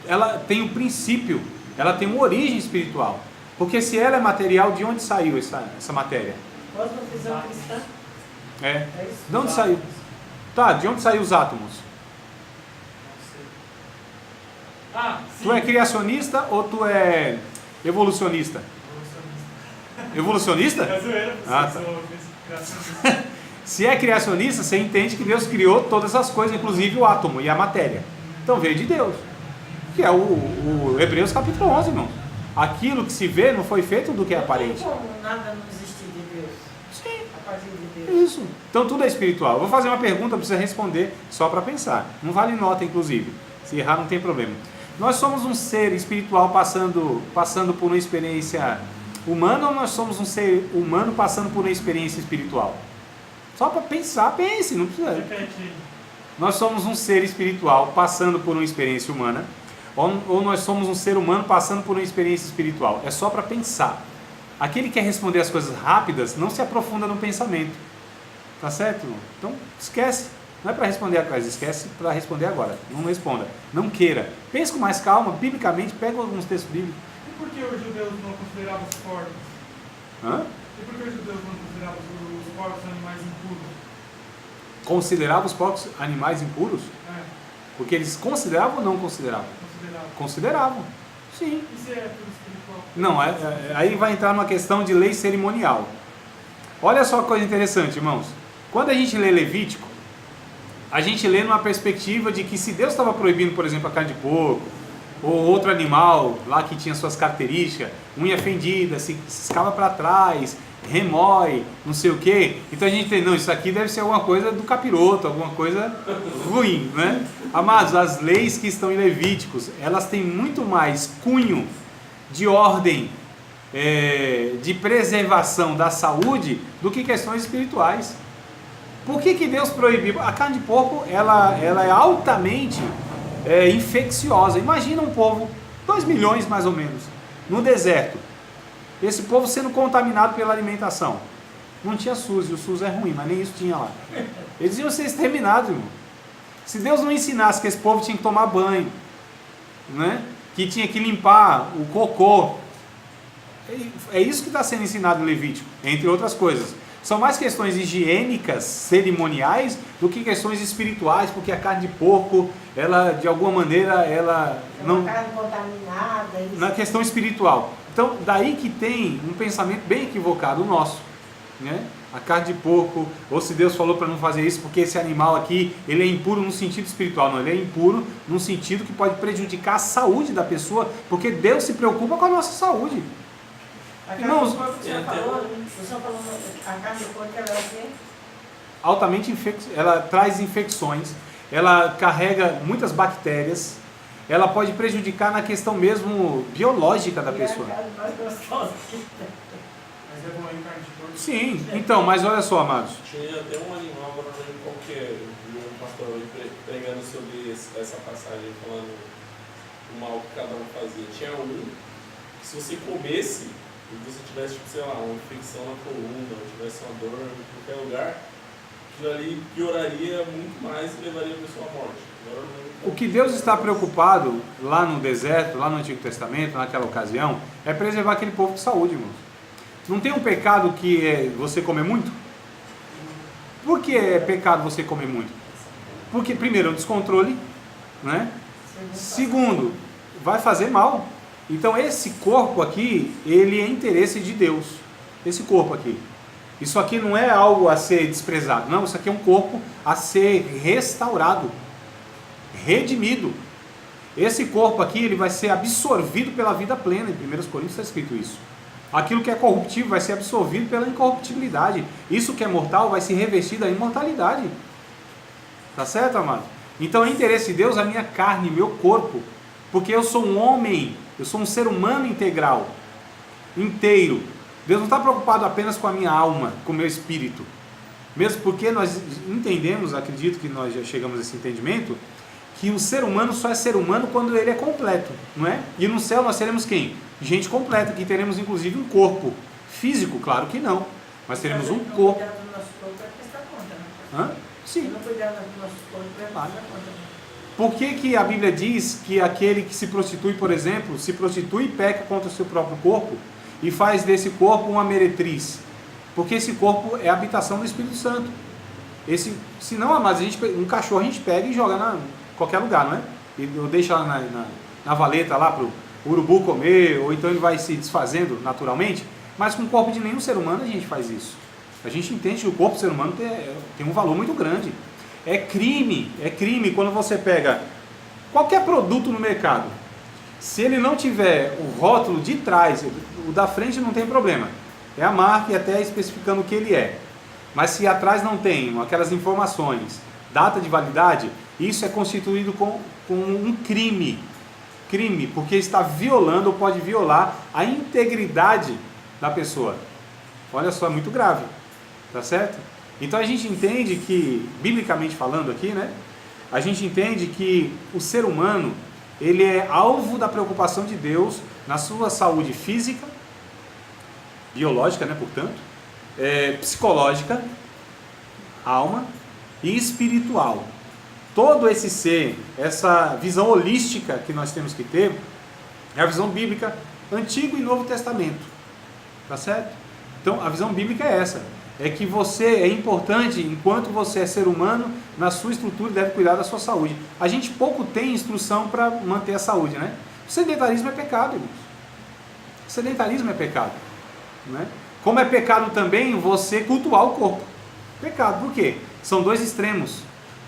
S2: Ela tem um princípio, ela tem uma origem espiritual. Porque se ela é material, de onde saiu essa matéria?
S4: Cosmovisão cristã?
S2: É.
S4: É isso?
S2: De onde saiu? Tá, de onde saiu os átomos?
S1: Ah, sim.
S2: Tu é criacionista ou tu é evolucionista? Evolucionista?
S1: É zoeira,
S2: Ah, tá.
S1: criacionista.
S2: Se é criacionista, você entende que Deus criou todas as coisas, inclusive o átomo e a matéria. Então veio de Deus. que é o Hebreus capítulo 11, irmão. Aquilo que se vê não foi feito do que é aparente.
S4: Não tem como nada não existir de Deus.
S2: Sim.
S4: A partir de Deus.
S2: Isso. Então tudo é espiritual. Eu vou fazer uma pergunta, precisa responder só para pensar. Não vale nota, inclusive. Se errar, não tem problema. Nós somos um ser espiritual passando por uma experiência humana, ou nós somos um ser humano passando por uma experiência espiritual? Só para pensar, pense, não precisa.
S1: Repete.
S2: Nós somos um ser espiritual passando por uma experiência humana, ou nós somos um ser humano passando por uma experiência espiritual? É só para pensar. Aquele que quer responder as coisas rápidas não se aprofunda no pensamento. Tá certo, irmão? Então, esquece. Não é para responder atrás, esquece para responder agora. Não responda. Não queira. Pense com mais calma, biblicamente, pega alguns textos bíblicos.
S1: E por que os judeus não consideravam os porcos?
S2: Hã?
S1: E por que os judeus não consideravam os porcos animais impuros?
S2: Considerava os porcos animais impuros?
S1: É,
S2: Porque eles consideravam ou não consideravam?
S1: consideravam.
S2: Consideravam. Sim.
S1: E se é tudo espiritual?
S2: Não, aí vai entrar numa questão de lei cerimonial. Olha só que coisa interessante, irmãos. Quando a gente lê Levítico, a gente lê numa perspectiva de que se Deus estava proibindo, por exemplo, a carne de porco, ou outro animal lá que tinha suas características, unha fendida, se escava para trás, remói, não sei o que, então a gente tem, não, isso aqui deve ser alguma coisa do capiroto, alguma coisa ruim, né? Amados, as leis que estão em Levíticos, elas têm muito mais cunho de ordem, de preservação da saúde do que questões espirituais. Por que Deus proibiu? A carne de porco, ela é altamente infecciosa. Imagina um povo, 2 milhões mais ou menos, no deserto. Esse povo sendo contaminado pela alimentação. Não tinha SUS, e o SUS é ruim, mas nem isso tinha lá. Eles iam ser exterminados, irmão. Se Deus não ensinasse que esse povo tinha que tomar banho, né? Que tinha que limpar o cocô, é isso que está sendo ensinado no Levítico, entre outras coisas. São mais questões higiênicas, cerimoniais, do que questões espirituais, porque a carne de porco, ela, de alguma maneira, ela não...
S4: carne contaminada. Isso.
S2: Na questão espiritual. Então, daí que tem um pensamento bem equivocado nosso, né? A carne de porco, ou se Deus falou para não fazer isso, porque esse animal aqui, ele é impuro no sentido espiritual. Não, ele é impuro no sentido que pode prejudicar a saúde da pessoa, porque Deus se preocupa com a nossa saúde. Irmãos,
S4: o senhor falou, a carne de porco ela é o quê?
S2: altamente ela traz infecções, ela carrega muitas bactérias, ela pode prejudicar na questão mesmo biológica da pessoa.
S1: Mas é bom aí carne de porco?
S2: Sim, então, mas olha só, amados.
S3: Tinha até um animal, agora não lembro qual que é, vi um pastor hoje pregando sobre essa passagem, falando o mal que cada um fazia. Tinha um que se você comesse, e você tivesse, tipo, sei lá, uma infecção na coluna, ou tivesse uma dor em qualquer lugar, aquilo ali pioraria muito mais e levaria a pessoa à morte. Agora eu não lembro
S2: O que Deus está preocupado lá no deserto, lá no Antigo Testamento, naquela ocasião, é preservar aquele povo de saúde, irmãos. Não tem um pecado que é você comer muito? Por que é pecado você comer muito? Porque, primeiro, é um descontrole, né? Segundo, vai fazer mal. Então, esse corpo aqui, ele é interesse de Deus. Esse corpo aqui. Isso aqui não é algo a ser desprezado. Não, isso aqui é um corpo a ser restaurado, redimido. Esse corpo aqui, ele vai ser absorvido pela vida plena. Em 1 Coríntios está escrito isso. Aquilo que é corruptível vai ser absorvido pela incorruptibilidade. Isso que é mortal vai se revestir da imortalidade. Tá certo, amado? Então é interesse de Deus a minha carne, meu corpo. Porque eu sou um homem, eu sou um ser humano integral, inteiro. Deus não está preocupado apenas com a minha alma, com o meu espírito. Mesmo porque nós entendemos, acredito que nós já chegamos a esse entendimento, que o ser humano só é ser humano quando ele é completo, não é? E no céu nós seremos quem? Gente completa, que teremos inclusive um corpo físico, claro que não, mas teremos um corpo.
S4: Cuidar do nosso corpo é prestar conta, né?
S2: Hã? Sim.
S4: Não cuidar do nosso corpo é prestar conta.
S2: Por que a Bíblia diz que aquele que se prostitui, por exemplo, se prostitui e peca contra o seu próprio corpo e faz desse corpo uma meretriz? Porque esse corpo é a habitação do Espírito Santo. Se não, amados, um cachorro a gente pega e joga em qualquer lugar, não é? E deixa lá na valeta lá para o urubu comer, ou então ele vai se desfazendo naturalmente, mas com o corpo de nenhum ser humano a gente faz isso. A gente entende que o corpo do ser humano tem um valor muito grande. É crime quando você pega Qualquer produto no mercado, se ele não tiver o rótulo de trás, o da frente não tem problema. É a marca e até especificando o que ele é. Mas se atrás não tem aquelas informações, data de validade, isso é constituído com um crime. Crime, porque está violando ou pode violar a integridade da pessoa. Olha só, é muito grave. Tá certo? Então a gente entende que, biblicamente falando aqui, né? A gente entende que o ser humano, ele é alvo da preocupação de Deus na sua saúde física, biológica, né, portanto, psicológica, alma e espiritual. Todo esse ser, essa visão holística que nós temos que ter, é a visão bíblica, Antigo e Novo Testamento. Tá certo? Então a visão bíblica é essa. É que você é importante, enquanto você é ser humano, na sua estrutura deve cuidar da sua saúde. A gente pouco tem instrução para manter a saúde, né? O sedentarismo é pecado, irmãos. O sedentarismo é pecado, né? Como é pecado também você cultuar o corpo. Pecado, por quê? São dois extremos.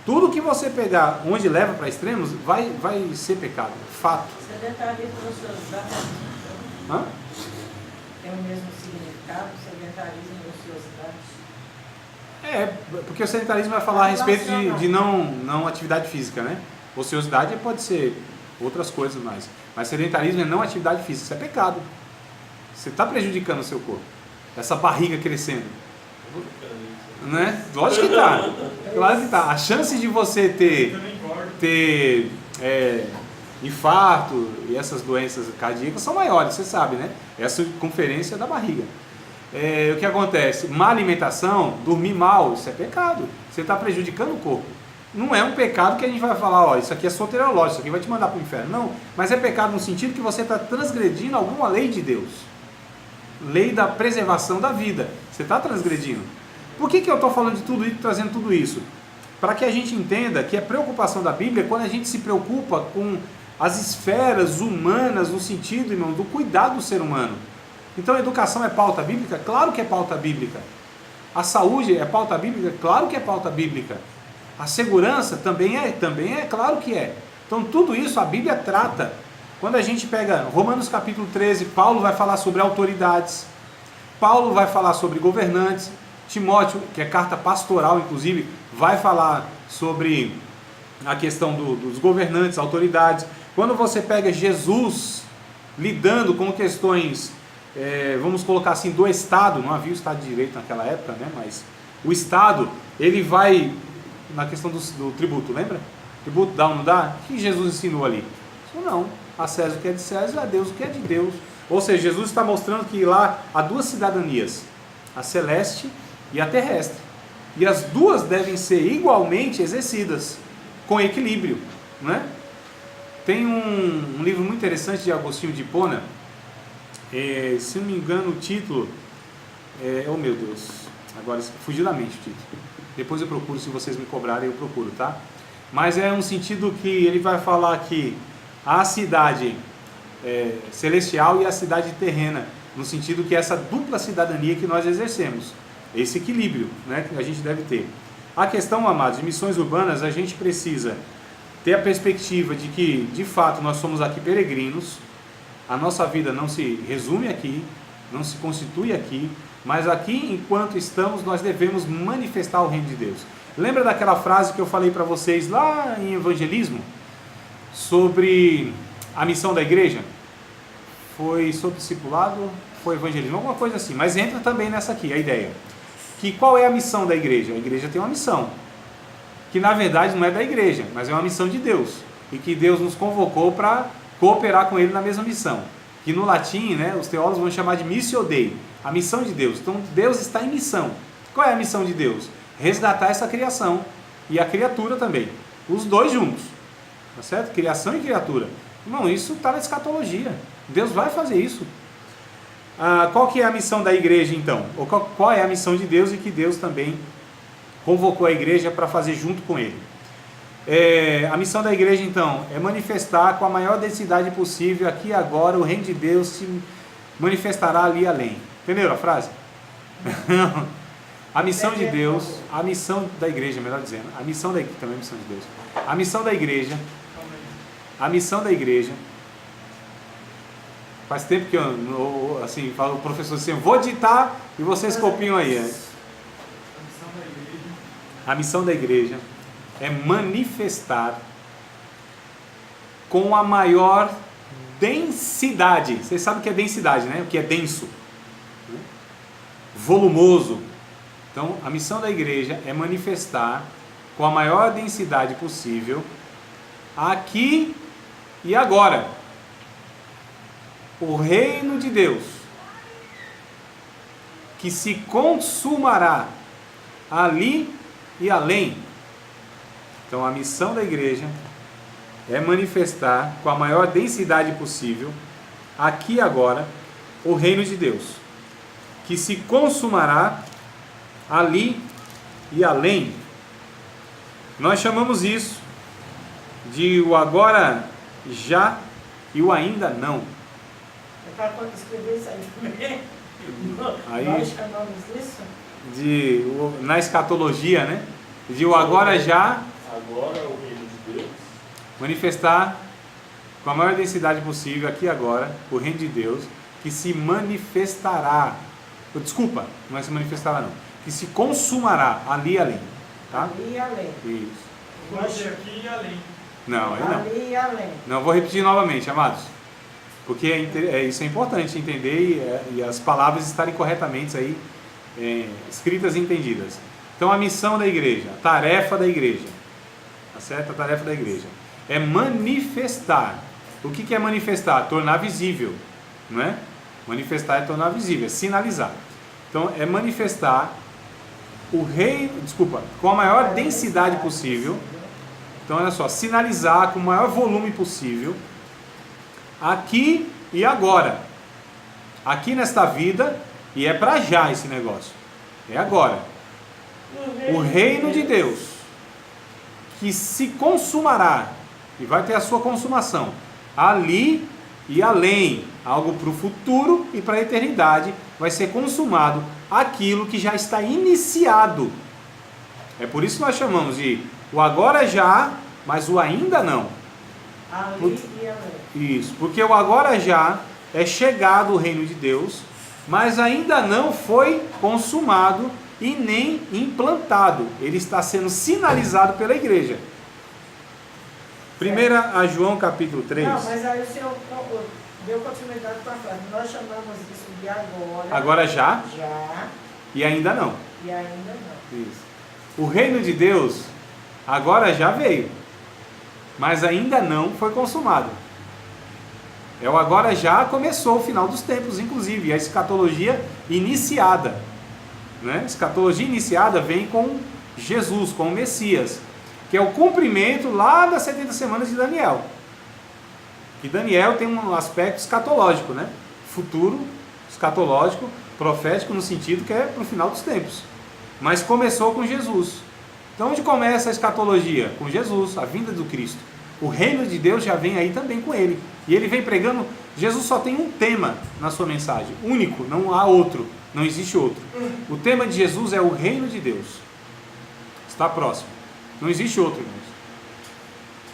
S2: Tudo que você pegar onde leva para extremos, vai ser pecado, fato.
S4: Sedentarismo e ociosidade
S2: Hã?
S4: tem o mesmo significado, sedentarismo e ociosidade.
S2: Porque o sedentarismo vai falar a respeito de não atividade física, né? Ociosidade pode ser outras coisas mais. Mas sedentarismo é não atividade física, isso é pecado. Você está prejudicando o seu corpo. Essa barriga crescendo. Né? Lógico que está. Claro que está. A chance de você ter infarto e essas doenças cardíacas são maiores, você sabe, né? É a circunferência da barriga. O que acontece? Má alimentação, dormir mal, isso é pecado. Você está prejudicando o corpo. Não é um pecado que a gente vai falar, ó, isso aqui é soteriológico, isso aqui vai te mandar para o inferno. Não, mas é pecado no sentido que você está transgredindo alguma lei de Deus. Lei da preservação da vida. Você está transgredindo. Por que eu estou falando de tudo isso, trazendo tudo isso? Para que a gente entenda que a preocupação da Bíblia é quando a gente se preocupa com as esferas humanas, no sentido, irmão, do cuidado do ser humano. Então a educação é pauta bíblica? Claro que é pauta bíblica. A saúde é pauta bíblica? Claro que é pauta bíblica. A segurança também é, claro que é. Então tudo isso a Bíblia trata. Quando a gente pega Romanos capítulo 13, Paulo vai falar sobre autoridades, Paulo vai falar sobre governantes, Timóteo, que é carta pastoral inclusive, vai falar sobre a questão dos governantes, autoridades. Quando você pega Jesus lidando com questões, vamos colocar assim, do Estado, não havia o Estado de Direito naquela época, né? Mas o Estado, ele vai na questão do tributo, lembra? Tributo dá ou não dá? O que Jesus ensinou ali? Isso não, a César o que é de César, a Deus o que é de Deus. Ou seja, Jesus está mostrando que lá há duas cidadanias, a celeste e a terrestre. E as duas devem ser igualmente exercidas, com equilíbrio, né? Tem um livro muito interessante de Agostinho de Hipona, se não me engano o título, oh meu Deus, agora fugiu da mente o título, depois eu procuro, se vocês me cobrarem eu procuro, tá? Mas é um sentido que ele vai falar que a cidade celestial e a cidade terrena, no sentido que essa dupla cidadania que nós exercemos, esse equilíbrio, né, que a gente deve ter. A questão, amados, de missões urbanas, a gente precisa ter a perspectiva de que, de fato, nós somos aqui peregrinos, a nossa vida não se resume aqui, não se constitui aqui, mas aqui, enquanto estamos, nós devemos manifestar o reino de Deus. Lembra daquela frase que eu falei para vocês lá em evangelismo? Sobre a missão da igreja? Foi sobre discipulado, foi evangelismo, alguma coisa assim, mas entra também nessa aqui, a ideia. Que qual é a missão da igreja? A igreja tem uma missão, que na verdade não é da igreja, mas é uma missão de Deus, e que Deus nos convocou para cooperar com Ele na mesma missão, que no latim, né, os teólogos vão chamar de missio Dei, a missão de Deus. Então Deus está em missão. Qual é a missão de Deus? Resgatar essa criação, e a criatura também, os dois juntos, tá certo? Criação e criatura. Irmão, isso está na escatologia, Deus vai fazer isso. Qual que é a missão da igreja então? Ou qual é a missão de Deus e que Deus também convocou a igreja para fazer junto com Ele? A missão da igreja então é manifestar com a maior densidade possível aqui e agora o reino de Deus se manifestará ali além. Entenderam a frase? A missão de Deus, a missão da igreja, melhor dizendo, a missão da igreja, também a missão de Deus. A missão da igreja a missão da igreja. Faz tempo que eu, assim, falo o professor assim, eu vou ditar e vocês copiam aí. Né? A missão da igreja é manifestar com a maior densidade. Vocês sabem o que é densidade, né? O que é denso, né? Volumoso. Então, a missão da igreja é manifestar com a maior densidade possível, aqui e agora, o reino de Deus, que se consumará ali e além. Então, a missão da igreja é manifestar com a maior densidade possível, aqui e agora, o reino de Deus, que se consumará ali e além. Nós chamamos isso de o agora já e o ainda não.
S4: É para quando escrever isso aí também.
S2: Aí,
S4: Nós chamamos isso?
S2: na escatologia, né? De o agora já,
S3: Agora o reino de Deus.
S2: manifestar com a maior densidade possível, aqui e agora, o reino de Deus, que se manifestará. Desculpa, não é se manifestará não. Que se consumará ali e além. Tá?
S4: Ali e além.
S2: Isso.
S1: Hoje aqui e além.
S2: Não, aí não.
S4: Ali e além.
S2: Não, vou repetir novamente, amados. Porque isso é importante entender e as palavras estarem corretamente aí, escritas e entendidas. Então, a missão da igreja, a tarefa da igreja, tá certo? A tarefa da igreja é manifestar. O que é manifestar? Tornar visível, não é? Manifestar é tornar visível, é sinalizar. Então, é manifestar o reino, com a maior densidade possível. Então, olha só, sinalizar com o maior volume possível, aqui e agora. Aqui nesta vida, e é para já esse negócio. É agora. O reino de Deus, que se consumará, e vai ter a sua consumação, ali e além, algo para o futuro e para a eternidade, vai ser consumado aquilo que já está iniciado. É por isso que nós chamamos de o agora já, mas o ainda não.
S4: Ali e além.
S2: Isso, porque o agora já é chegado o reino de Deus, mas ainda não foi consumado e nem implantado. Ele está sendo sinalizado pela igreja. 1 a João capítulo 3.
S4: Não, mas aí o senhor deu continuidade para a frase. Nós chamamos isso de agora.
S2: Agora já
S4: Já
S2: e ainda não.
S4: e ainda não.
S2: Isso. O reino de Deus agora já veio, mas ainda não foi consumado. É o agora já começou o final dos tempos, inclusive, a escatologia iniciada. Né? Escatologia iniciada vem com Jesus, com o Messias, que é o cumprimento lá das 70 semanas de Daniel. Que Daniel tem um aspecto escatológico, né? Futuro, escatológico, profético no sentido que é para o final dos tempos. Mas começou com Jesus. Então onde começa a escatologia? Com Jesus, a vinda do Cristo. O reino de Deus já vem aí também com ele. E ele vem pregando. Jesus só tem um tema na sua mensagem, único, não há outro, não existe outro. O tema de Jesus é o reino de Deus. Está próximo. Não existe outro, irmãos.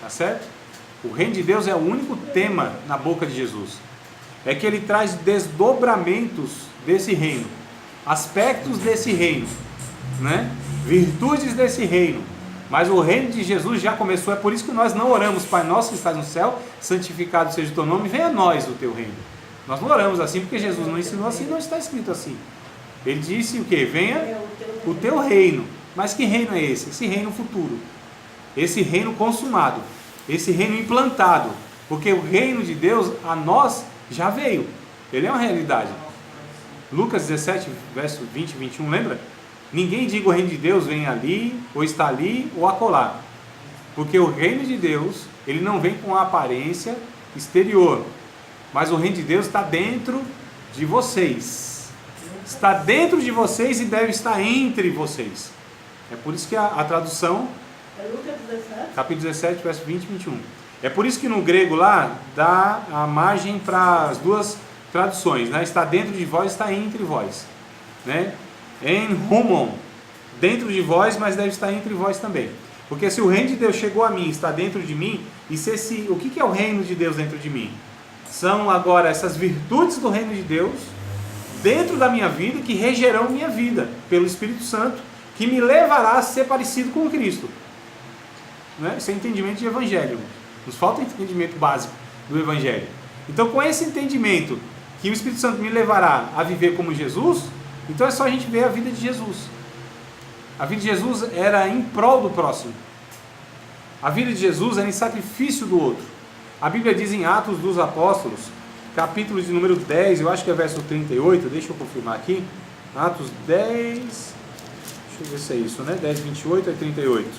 S2: Tá certo? O reino de Deus é o único tema na boca de Jesus. É que ele traz desdobramentos desse reino, aspectos desse reino, né? Virtudes desse reino. Mas o reino de Jesus já começou, é por isso que nós não oramos, Pai nosso que estás no céu, santificado seja o teu nome, venha a nós o teu reino. Nós não oramos assim porque Jesus não ensinou assim, não está escrito assim. Ele disse o que? Venha o teu reino. Mas que reino é esse? Esse reino futuro. Esse reino consumado. Esse reino implantado. Porque o reino de Deus a nós já veio. Ele é uma realidade. Lucas 17, verso 20 e 21, lembra? Ninguém diga o reino de Deus vem ali, ou está ali, ou acolá. Porque o reino de Deus, ele não vem com a aparência exterior. Mas o reino de Deus está dentro de vocês. Está dentro de vocês e deve estar entre vocês. É por isso que a tradução,
S4: É Lucas 17?
S2: capítulo 17, verso 20 e 21. É por isso que no grego lá, dá a margem para as duas traduções, né? Está dentro de vós, está entre vós, né? En humon, dentro de vós, mas deve estar entre vós também. Porque se o reino de Deus chegou a mim, está dentro de mim, e se o que é o reino de Deus dentro de mim? São agora essas virtudes do reino de Deus dentro da minha vida, que regerão minha vida pelo Espírito Santo, que me levará a ser parecido com Cristo. Né? Isso é entendimento de evangelho. Nos falta entendimento básico do evangelho. Então, com esse entendimento que o Espírito Santo me levará a viver como Jesus, então é só a gente ver a vida de Jesus. A vida de Jesus era em prol do próximo. A vida de Jesus era em sacrifício do outro. A Bíblia diz em Atos dos Apóstolos, capítulo de número 10, eu acho que é verso 38, deixa eu confirmar aqui. Atos 10, deixa eu ver se é isso, né? 10, 28 é 38.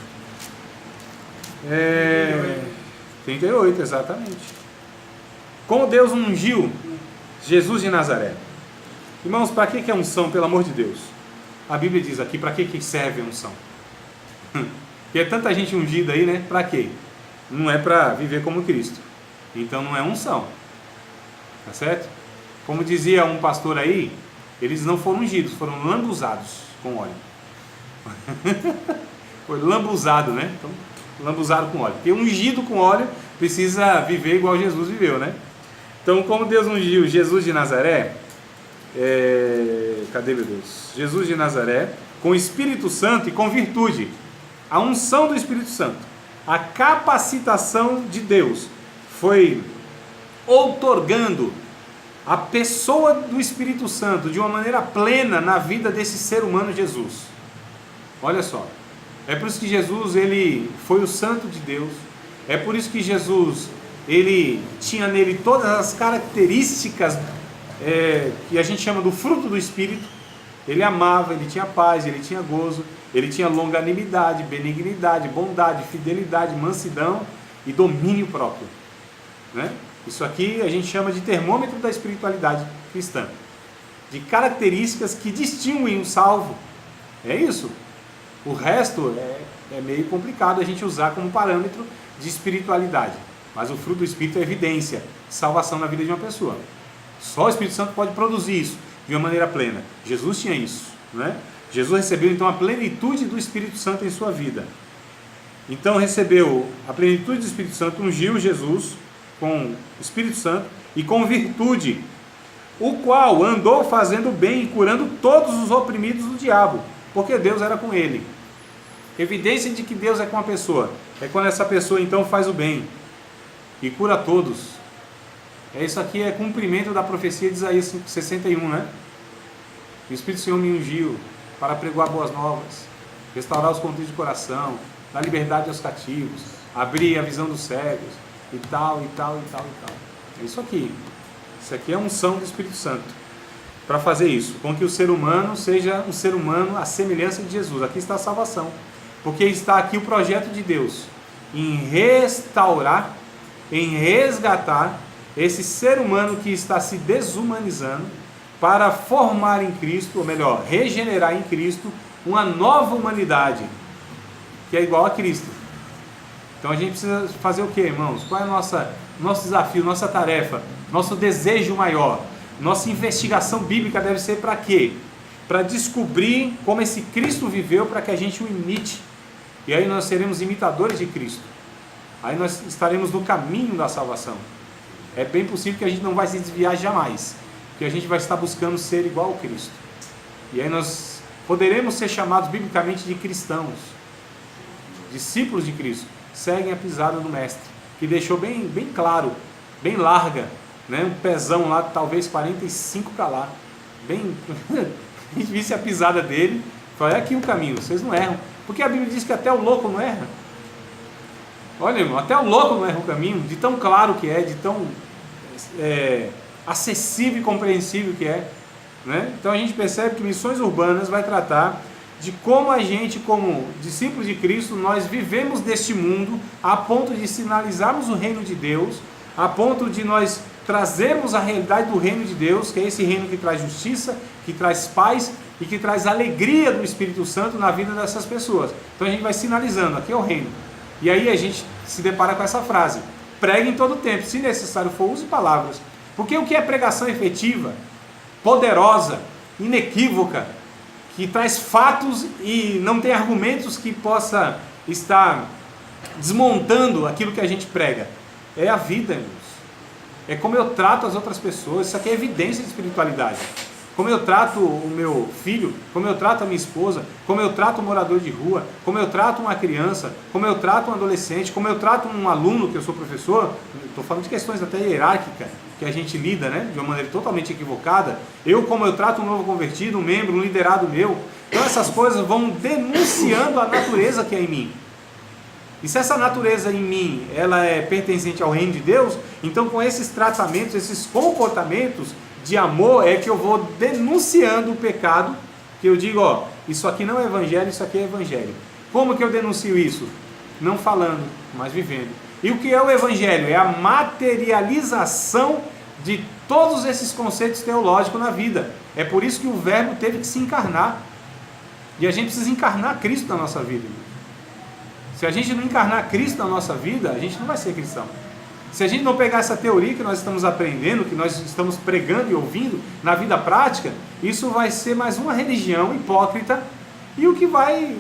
S2: 38, exatamente. Como Deus ungiu Jesus de Nazaré. Irmãos, para que é unção, pelo amor de Deus? A Bíblia diz aqui, para que serve a unção? Porque é tanta gente ungida aí, né? Para quê? Não é para viver como Cristo. Então não é unção. Tá certo? Como dizia um pastor aí, eles não foram ungidos, foram lambuzados com óleo. Foi lambuzado, né? Então, lambuzado com óleo. Porque ungido com óleo precisa viver igual Jesus viveu, né? Então, como Deus ungiu Jesus de Nazaré, cadê meu Deus? Jesus de Nazaré, com o Espírito Santo e com virtude. A unção do Espírito Santo, a capacitação de Deus foi outorgando a pessoa do Espírito Santo de uma maneira plena na vida desse ser humano Jesus. Olha só, é por isso que Jesus, ele foi o santo de Deus, é por isso que Jesus, ele tinha nele todas as características que a gente chama do fruto do Espírito. Ele amava, ele tinha paz, ele tinha gozo, ele tinha longanimidade, benignidade, bondade, fidelidade, mansidão e domínio próprio, né? Isso aqui a gente chama de termômetro da espiritualidade cristã, de características que distinguem o salvo. É isso. O resto é meio complicado a gente usar como parâmetro de espiritualidade, mas o fruto do Espírito é evidência de salvação na vida de uma pessoa. Só o Espírito Santo pode produzir isso de uma maneira plena. Jesus tinha isso, né? Jesus recebeu então a plenitude do Espírito Santo em sua vida. Então recebeu a plenitude do Espírito Santo, ungiu Jesus com o Espírito Santo e com virtude, o qual andou fazendo bem e curando todos os oprimidos do diabo, porque Deus era com ele. Evidência de que Deus é com a pessoa é quando essa pessoa então faz o bem e cura todos. Isso aqui é cumprimento da profecia de Isaías 61, né? O Espírito do Senhor me ungiu para pregoar boas novas, restaurar os contritos de coração, dar liberdade aos cativos, abrir a visão dos cegos, e tal, e tal, e tal, e tal. É isso aqui. Isso aqui é a unção do Espírito Santo para fazer isso, com que o ser humano seja um ser humano à semelhança de Jesus. Aqui está a salvação, porque está aqui o projeto de Deus em restaurar, em resgatar esse ser humano que está se desumanizando para formar em Cristo, ou melhor, regenerar em Cristo uma nova humanidade que é igual a Cristo. Então a gente precisa fazer o que, irmãos? Qual é o nosso desafio, nossa tarefa, nosso desejo maior? Nossa investigação bíblica deve ser para quê? Para descobrir como esse Cristo viveu, para que a gente o imite. E aí nós seremos imitadores de Cristo. Aí nós estaremos no caminho da salvação. É bem possível que a gente não vai se desviar jamais, porque a gente vai estar buscando ser igual ao Cristo. E aí nós poderemos ser chamados biblicamente de cristãos, discípulos de Cristo. Seguem a pisada do Mestre, que deixou bem claro, bem larga, né? Um pezão lá, talvez 45 para lá, bem, a gente visse a pisada dele, falou, é aqui o caminho, vocês não erram, porque a Bíblia diz que até o louco não erra. Olha, irmão, até o louco não erra o caminho, de tão claro que é, de tão acessível e compreensível que é, né? Então a gente percebe que Missões Urbanas vai tratar de como a gente, como discípulos de Cristo, nós vivemos deste mundo a ponto de sinalizarmos o reino de Deus, a ponto de nós trazermos a realidade do reino de Deus, que é esse reino que traz justiça, que traz paz e que traz alegria do Espírito Santo na vida dessas pessoas. Então a gente vai sinalizando, aqui é o reino. E aí a gente se depara com essa frase, pregue em todo tempo, se necessário for, use palavras. Porque o que é pregação efetiva, poderosa, inequívoca, que traz fatos e não tem argumentos que possa está desmontando aquilo que a gente prega? É a vida, irmãos. É como eu trato as outras pessoas. Isso aqui é evidência de espiritualidade. Como eu trato o meu filho, como eu trato a minha esposa, como eu trato um morador de rua, como eu trato uma criança, como eu trato um adolescente, como eu trato um aluno, que eu sou professor. Estou falando de questões até hierárquicas, que a gente lida, né, de uma maneira totalmente equivocada. Como eu trato um novo convertido, um membro, um liderado meu. Então essas coisas vão denunciando a natureza que é em mim. E se essa natureza em mim, ela é pertencente ao reino de Deus, então com esses tratamentos, esses comportamentos de amor, é que eu vou denunciando o pecado, que eu digo, ó, isso aqui não é evangelho, isso aqui é evangelho. Como que eu denuncio isso? Não falando, mas vivendo. E o que é o evangelho? É a materialização de todos esses conceitos teológicos na vida. É por isso que o verbo teve que se encarnar. E a gente precisa encarnar Cristo na nossa vida. Se a gente não encarnar Cristo na nossa vida, a gente não vai ser cristão. Se a gente não pegar essa teoria que nós estamos aprendendo, que nós estamos pregando e ouvindo na vida prática, isso vai ser mais uma religião hipócrita e o que vai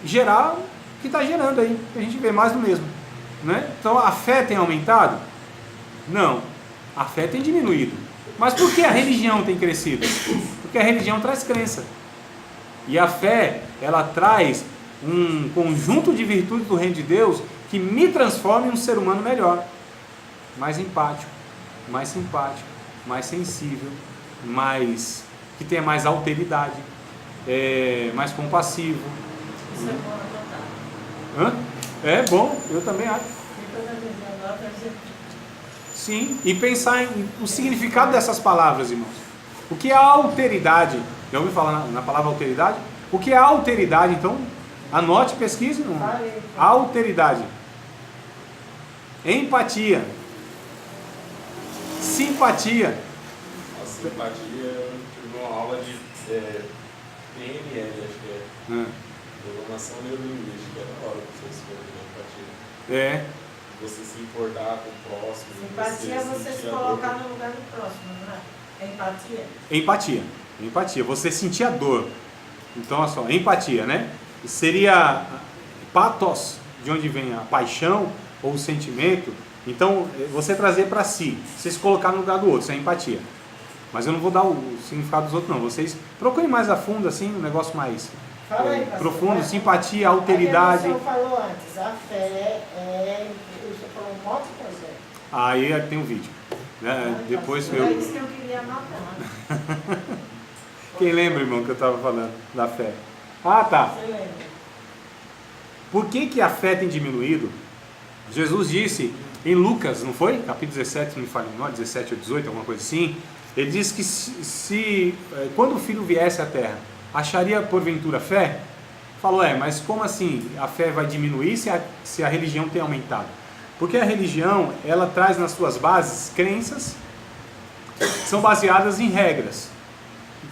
S2: gerar o que está gerando aí. A gente vê mais do mesmo, né? Então a fé tem aumentado? Não, a fé tem diminuído. Mas por que a religião tem crescido? Porque a religião traz crença. E a fé, ela traz um conjunto de virtudes do reino de Deus que me transforma em um ser humano melhor. Mais empático, mais simpático, mais sensível, que tenha mais alteridade, mais compassivo.
S4: Isso é bom anotar.
S2: É bom, eu também acho.
S4: E toda vez que anota, a gente...
S2: Sim, e pensar o significado dessas palavras, irmãos. O que é a alteridade? Já ouviu falar na palavra alteridade? O que é a alteridade? Então, anote, pesquise. Alteridade. Empatia. Simpatia.
S3: A simpatia, eu tive uma aula de PNL, acho que é. Programação Neurolinguística. É da hora que vocês foram de empatia. Você se importar com o próximo.
S4: Simpatia é você se colocar no lugar do próximo, não é? É empatia?
S2: Empatia. Você sentir a dor. Então, olha só, empatia, né? Seria pathos, de onde vem a paixão ou o sentimento. Então, você trazer para si, você se colocar no lugar do outro, isso é empatia. Mas eu não vou dar o significado dos outros, não. Vocês procurem mais a fundo, assim, um negócio mais profundo, simpatia, alteridade.
S4: O senhor falou antes, a fé o senhor falou um monte de coisa.
S2: Aí tem um vídeo. Né? Depois
S4: É isso que eu queria anotar.
S2: Quem lembra, irmão, que eu estava falando da fé? Ah, tá.
S4: Você lembra?
S2: Por que a fé tem diminuído? Jesus disse em Lucas, não foi? Capítulo 17, não me fala, não, 17 ou 18, alguma coisa assim. Ele disse que quando o filho viesse à terra, acharia porventura fé? Falou, mas como assim a fé vai diminuir se a religião tem aumentado? Porque a religião, ela traz nas suas bases crenças que são baseadas em regras,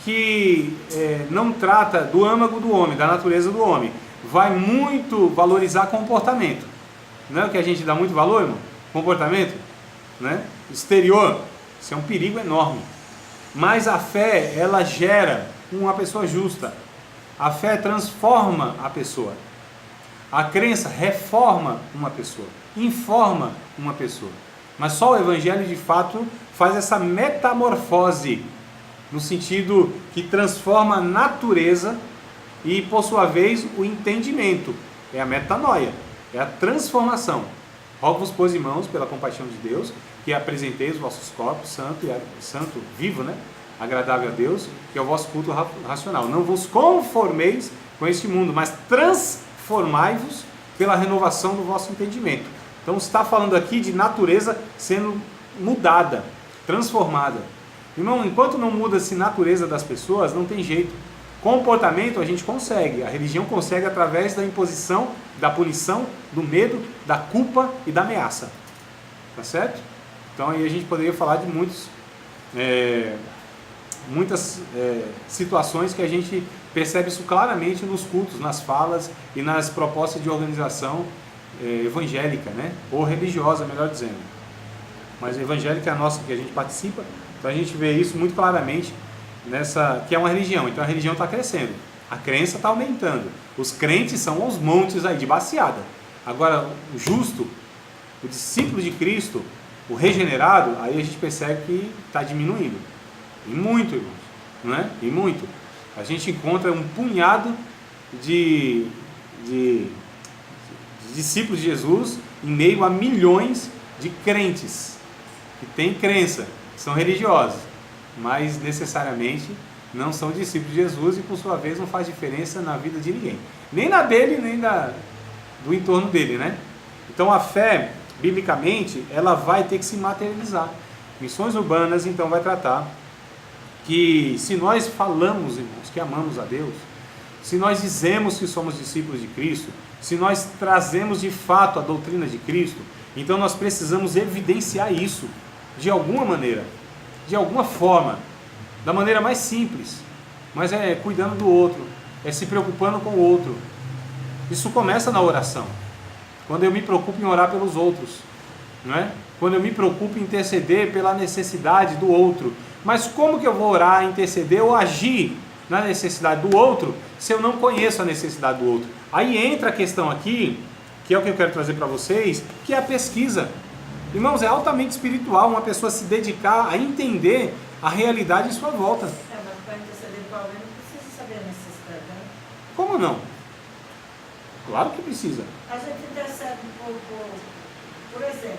S2: que não trata do âmago do homem, da natureza do homem. Vai muito valorizar comportamento. Não é o que a gente dá muito valor, irmão? Comportamento, né? Exterior, isso é um perigo enorme. Mas a fé, ela gera uma pessoa justa. A fé transforma a pessoa. A crença reforma uma pessoa, informa uma pessoa. Mas só o Evangelho, de fato, faz essa metamorfose, no sentido que transforma a natureza e, por sua vez, o entendimento. É a metanoia, é a transformação. Rogo-vos, pois, irmãos, pela compaixão de Deus, que apresenteis os vossos corpos santo, vivo, né? Agradável a Deus, que é o vosso culto racional. Não vos conformeis com este mundo, mas transformai-vos pela renovação do vosso entendimento. Então está falando aqui de natureza sendo mudada, transformada. Irmão, enquanto não muda-se a natureza das pessoas, não tem jeito. Comportamento a gente consegue, a religião consegue através da imposição, da punição, do medo, da culpa e da ameaça. Tá certo? Então aí a gente poderia falar de muitas situações que a gente percebe isso claramente nos cultos, nas falas e nas propostas de organização evangélica, né? Ou religiosa, melhor dizendo. Mas evangélica é a nossa, que a gente participa, então a gente vê isso muito claramente nessa, que é uma religião. Então a religião está crescendo, A crença está aumentando. Os crentes são aos montes aí, de baseada. Agora, o justo, o discípulo de Cristo, o regenerado, aí a gente percebe que está diminuindo. E muito, irmãos. Não é? E muito. A gente encontra um punhado de discípulos de Jesus em meio a milhões de crentes que têm crença, que são religiosos, mas necessariamente não são discípulos de Jesus e por sua vez não faz diferença na vida de ninguém, nem na dele, nem do entorno dele, né? Então a fé, biblicamente, ela vai ter que se materializar. Missões Urbanas então vai tratar que se nós falamos, irmãos, que amamos a Deus, se nós dizemos que somos discípulos de Cristo, se nós trazemos de fato a doutrina de Cristo, então nós precisamos evidenciar isso de alguma maneira, de alguma forma, da maneira mais simples, mas é cuidando do outro, é se preocupando com o outro. Isso começa na oração, quando eu me preocupo em orar pelos outros, não é? Quando eu me preocupo em interceder pela necessidade do outro. Mas como que eu vou orar, interceder ou agir na necessidade do outro se eu não conheço a necessidade do outro? Aí entra a questão aqui, que é o que eu quero trazer para vocês, que é a pesquisa. Irmãos, é altamente espiritual uma pessoa se dedicar a entender a realidade em sua volta.
S4: Mas para interceder por alguém não precisa saber a necessidade, né?
S2: Como não? Claro que precisa.
S4: A gente intercede por exemplo,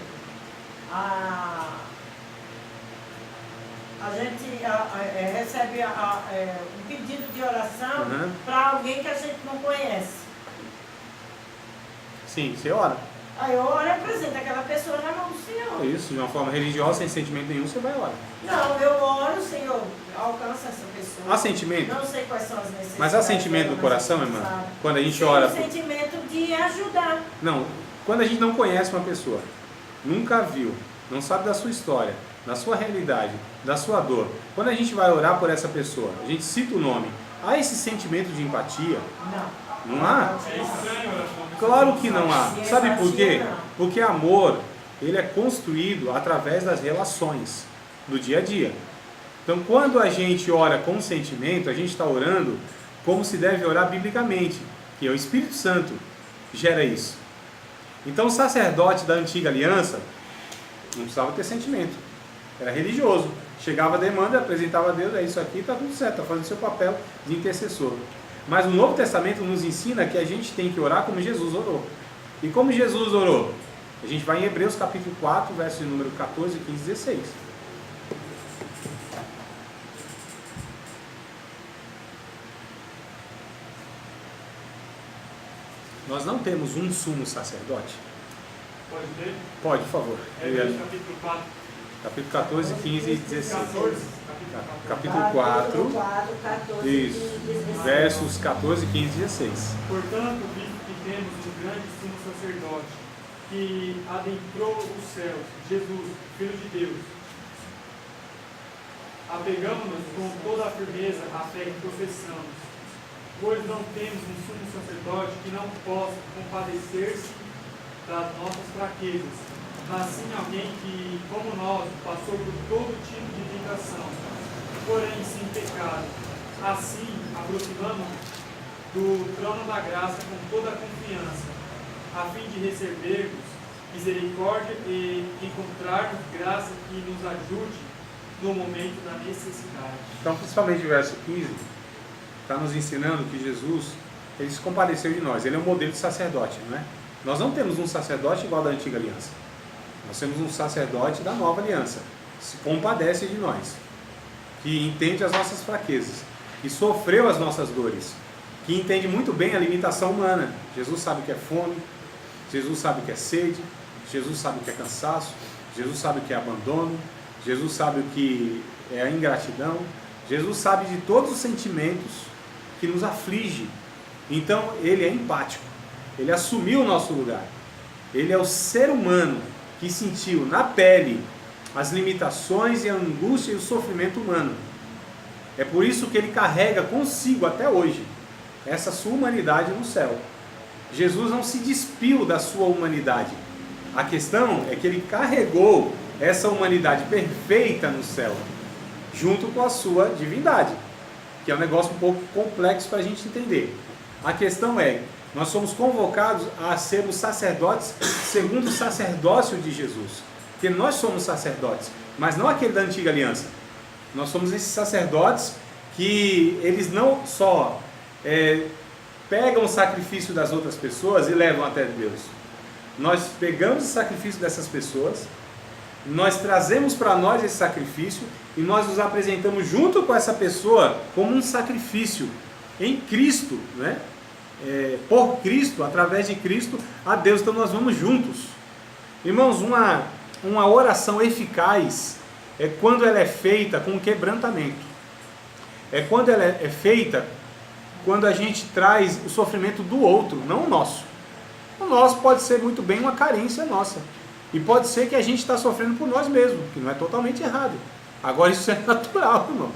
S4: a gente recebe um pedido de oração para alguém que a gente não conhece.
S2: Sim, você ora.
S4: Aí eu oro e apresento aquela pessoa na mão do Senhor.
S2: Isso, de uma forma religiosa, sem sentimento nenhum, você vai orar.
S4: Não, eu oro, Senhor, alcança essa pessoa.
S2: Há sentimento?
S4: Não sei quais são as necessidades.
S2: Mas há sentimento do coração, irmã? Quando a gente ora...
S4: O sentimento de ajudar.
S2: Não, quando a gente não conhece uma pessoa, nunca viu, não sabe da sua história, da sua realidade, da sua dor, quando a gente vai orar por essa pessoa, a gente cita o nome, há esse sentimento de empatia?
S4: Não.
S2: Não há?
S1: É estranho orar por uma pessoa.
S2: Claro que não há. Sabe por quê? Porque amor, ele é construído através das relações do dia a dia. Então, quando a gente ora com sentimento, a gente está orando como se deve orar biblicamente, que é o Espírito Santo que gera isso. Então, o sacerdote da antiga aliança não precisava ter sentimento, era religioso. Chegava a demanda, apresentava a Deus, é isso aqui, está tudo certo, está fazendo seu papel de intercessor. Mas o Novo Testamento nos ensina que a gente tem que orar como Jesus orou. E como Jesus orou? A gente vai em Hebreus capítulo 4, versos de número 14, 15 e 16. Nós não temos um sumo sacerdote?
S1: Pode ler?
S2: Pode, por favor.
S1: Hebreus capítulo 4.
S2: Capítulo 14, 15 e 16.
S1: 14.
S2: Capítulo 4,
S4: 14,
S2: isso,
S4: 16.
S2: versos 14, 15 e 16.
S1: Portanto, visto que temos um grande sumo sacerdote que adentrou os céus, Jesus, Filho de Deus, apegamos-nos com toda a firmeza à fé que professamos, pois não temos um sumo sacerdote que não possa compadecer-se das nossas fraquezas, mas sim alguém que, como nós, passou por todo tipo de tentação, porém sem pecado. Assim, aproximamos-nos do trono da graça com toda a confiança, a fim de recebermos misericórdia e encontrarmos graça que nos ajude no momento da necessidade.
S2: Então, principalmente o verso 15, está nos ensinando que Jesus, ele se compadeceu de nós. Ele é um modelo de sacerdote, não é? Nós não temos um sacerdote igual da antiga aliança. Nós temos um sacerdote da nova aliança, que se compadece de nós, que entende as nossas fraquezas, que sofreu as nossas dores, que entende muito bem a limitação humana. Jesus sabe o que é fome, Jesus sabe o que é sede, Jesus sabe o que é cansaço, Jesus sabe o que é abandono, Jesus sabe o que é a ingratidão, Jesus sabe de todos os sentimentos que nos afligem. Então ele é empático, ele assumiu o nosso lugar. Ele é o ser humano que sentiu na pele as limitações e a angústia e o sofrimento humano. É por isso que ele carrega consigo até hoje essa sua humanidade no céu. Jesus não se despiu da sua humanidade. A questão é que ele carregou essa humanidade perfeita no céu, junto com a sua divindade. que é um negócio um pouco complexo para a gente entender. A questão é, nós somos convocados a sermos sacerdotes segundo o sacerdócio de Jesus. Porque nós somos sacerdotes, mas não aquele da antiga aliança. Nós somos esses sacerdotes que eles não só pegam o sacrifício das outras pessoas e levam até Deus. Nós pegamos o sacrifício dessas pessoas, nós trazemos para nós esse sacrifício e nós nos apresentamos junto com essa pessoa como um sacrifício em Cristo, né? Por Cristo, através de Cristo, a Deus. Então nós vamos juntos. Irmãos, uma oração eficaz é quando ela é feita com quebrantamento. É quando ela é feita quando a gente traz o sofrimento do outro, não o nosso. O nosso pode ser muito bem uma carência nossa. E pode ser que a gente está sofrendo por nós mesmos, que não é totalmente errado. Agora isso é natural, irmão.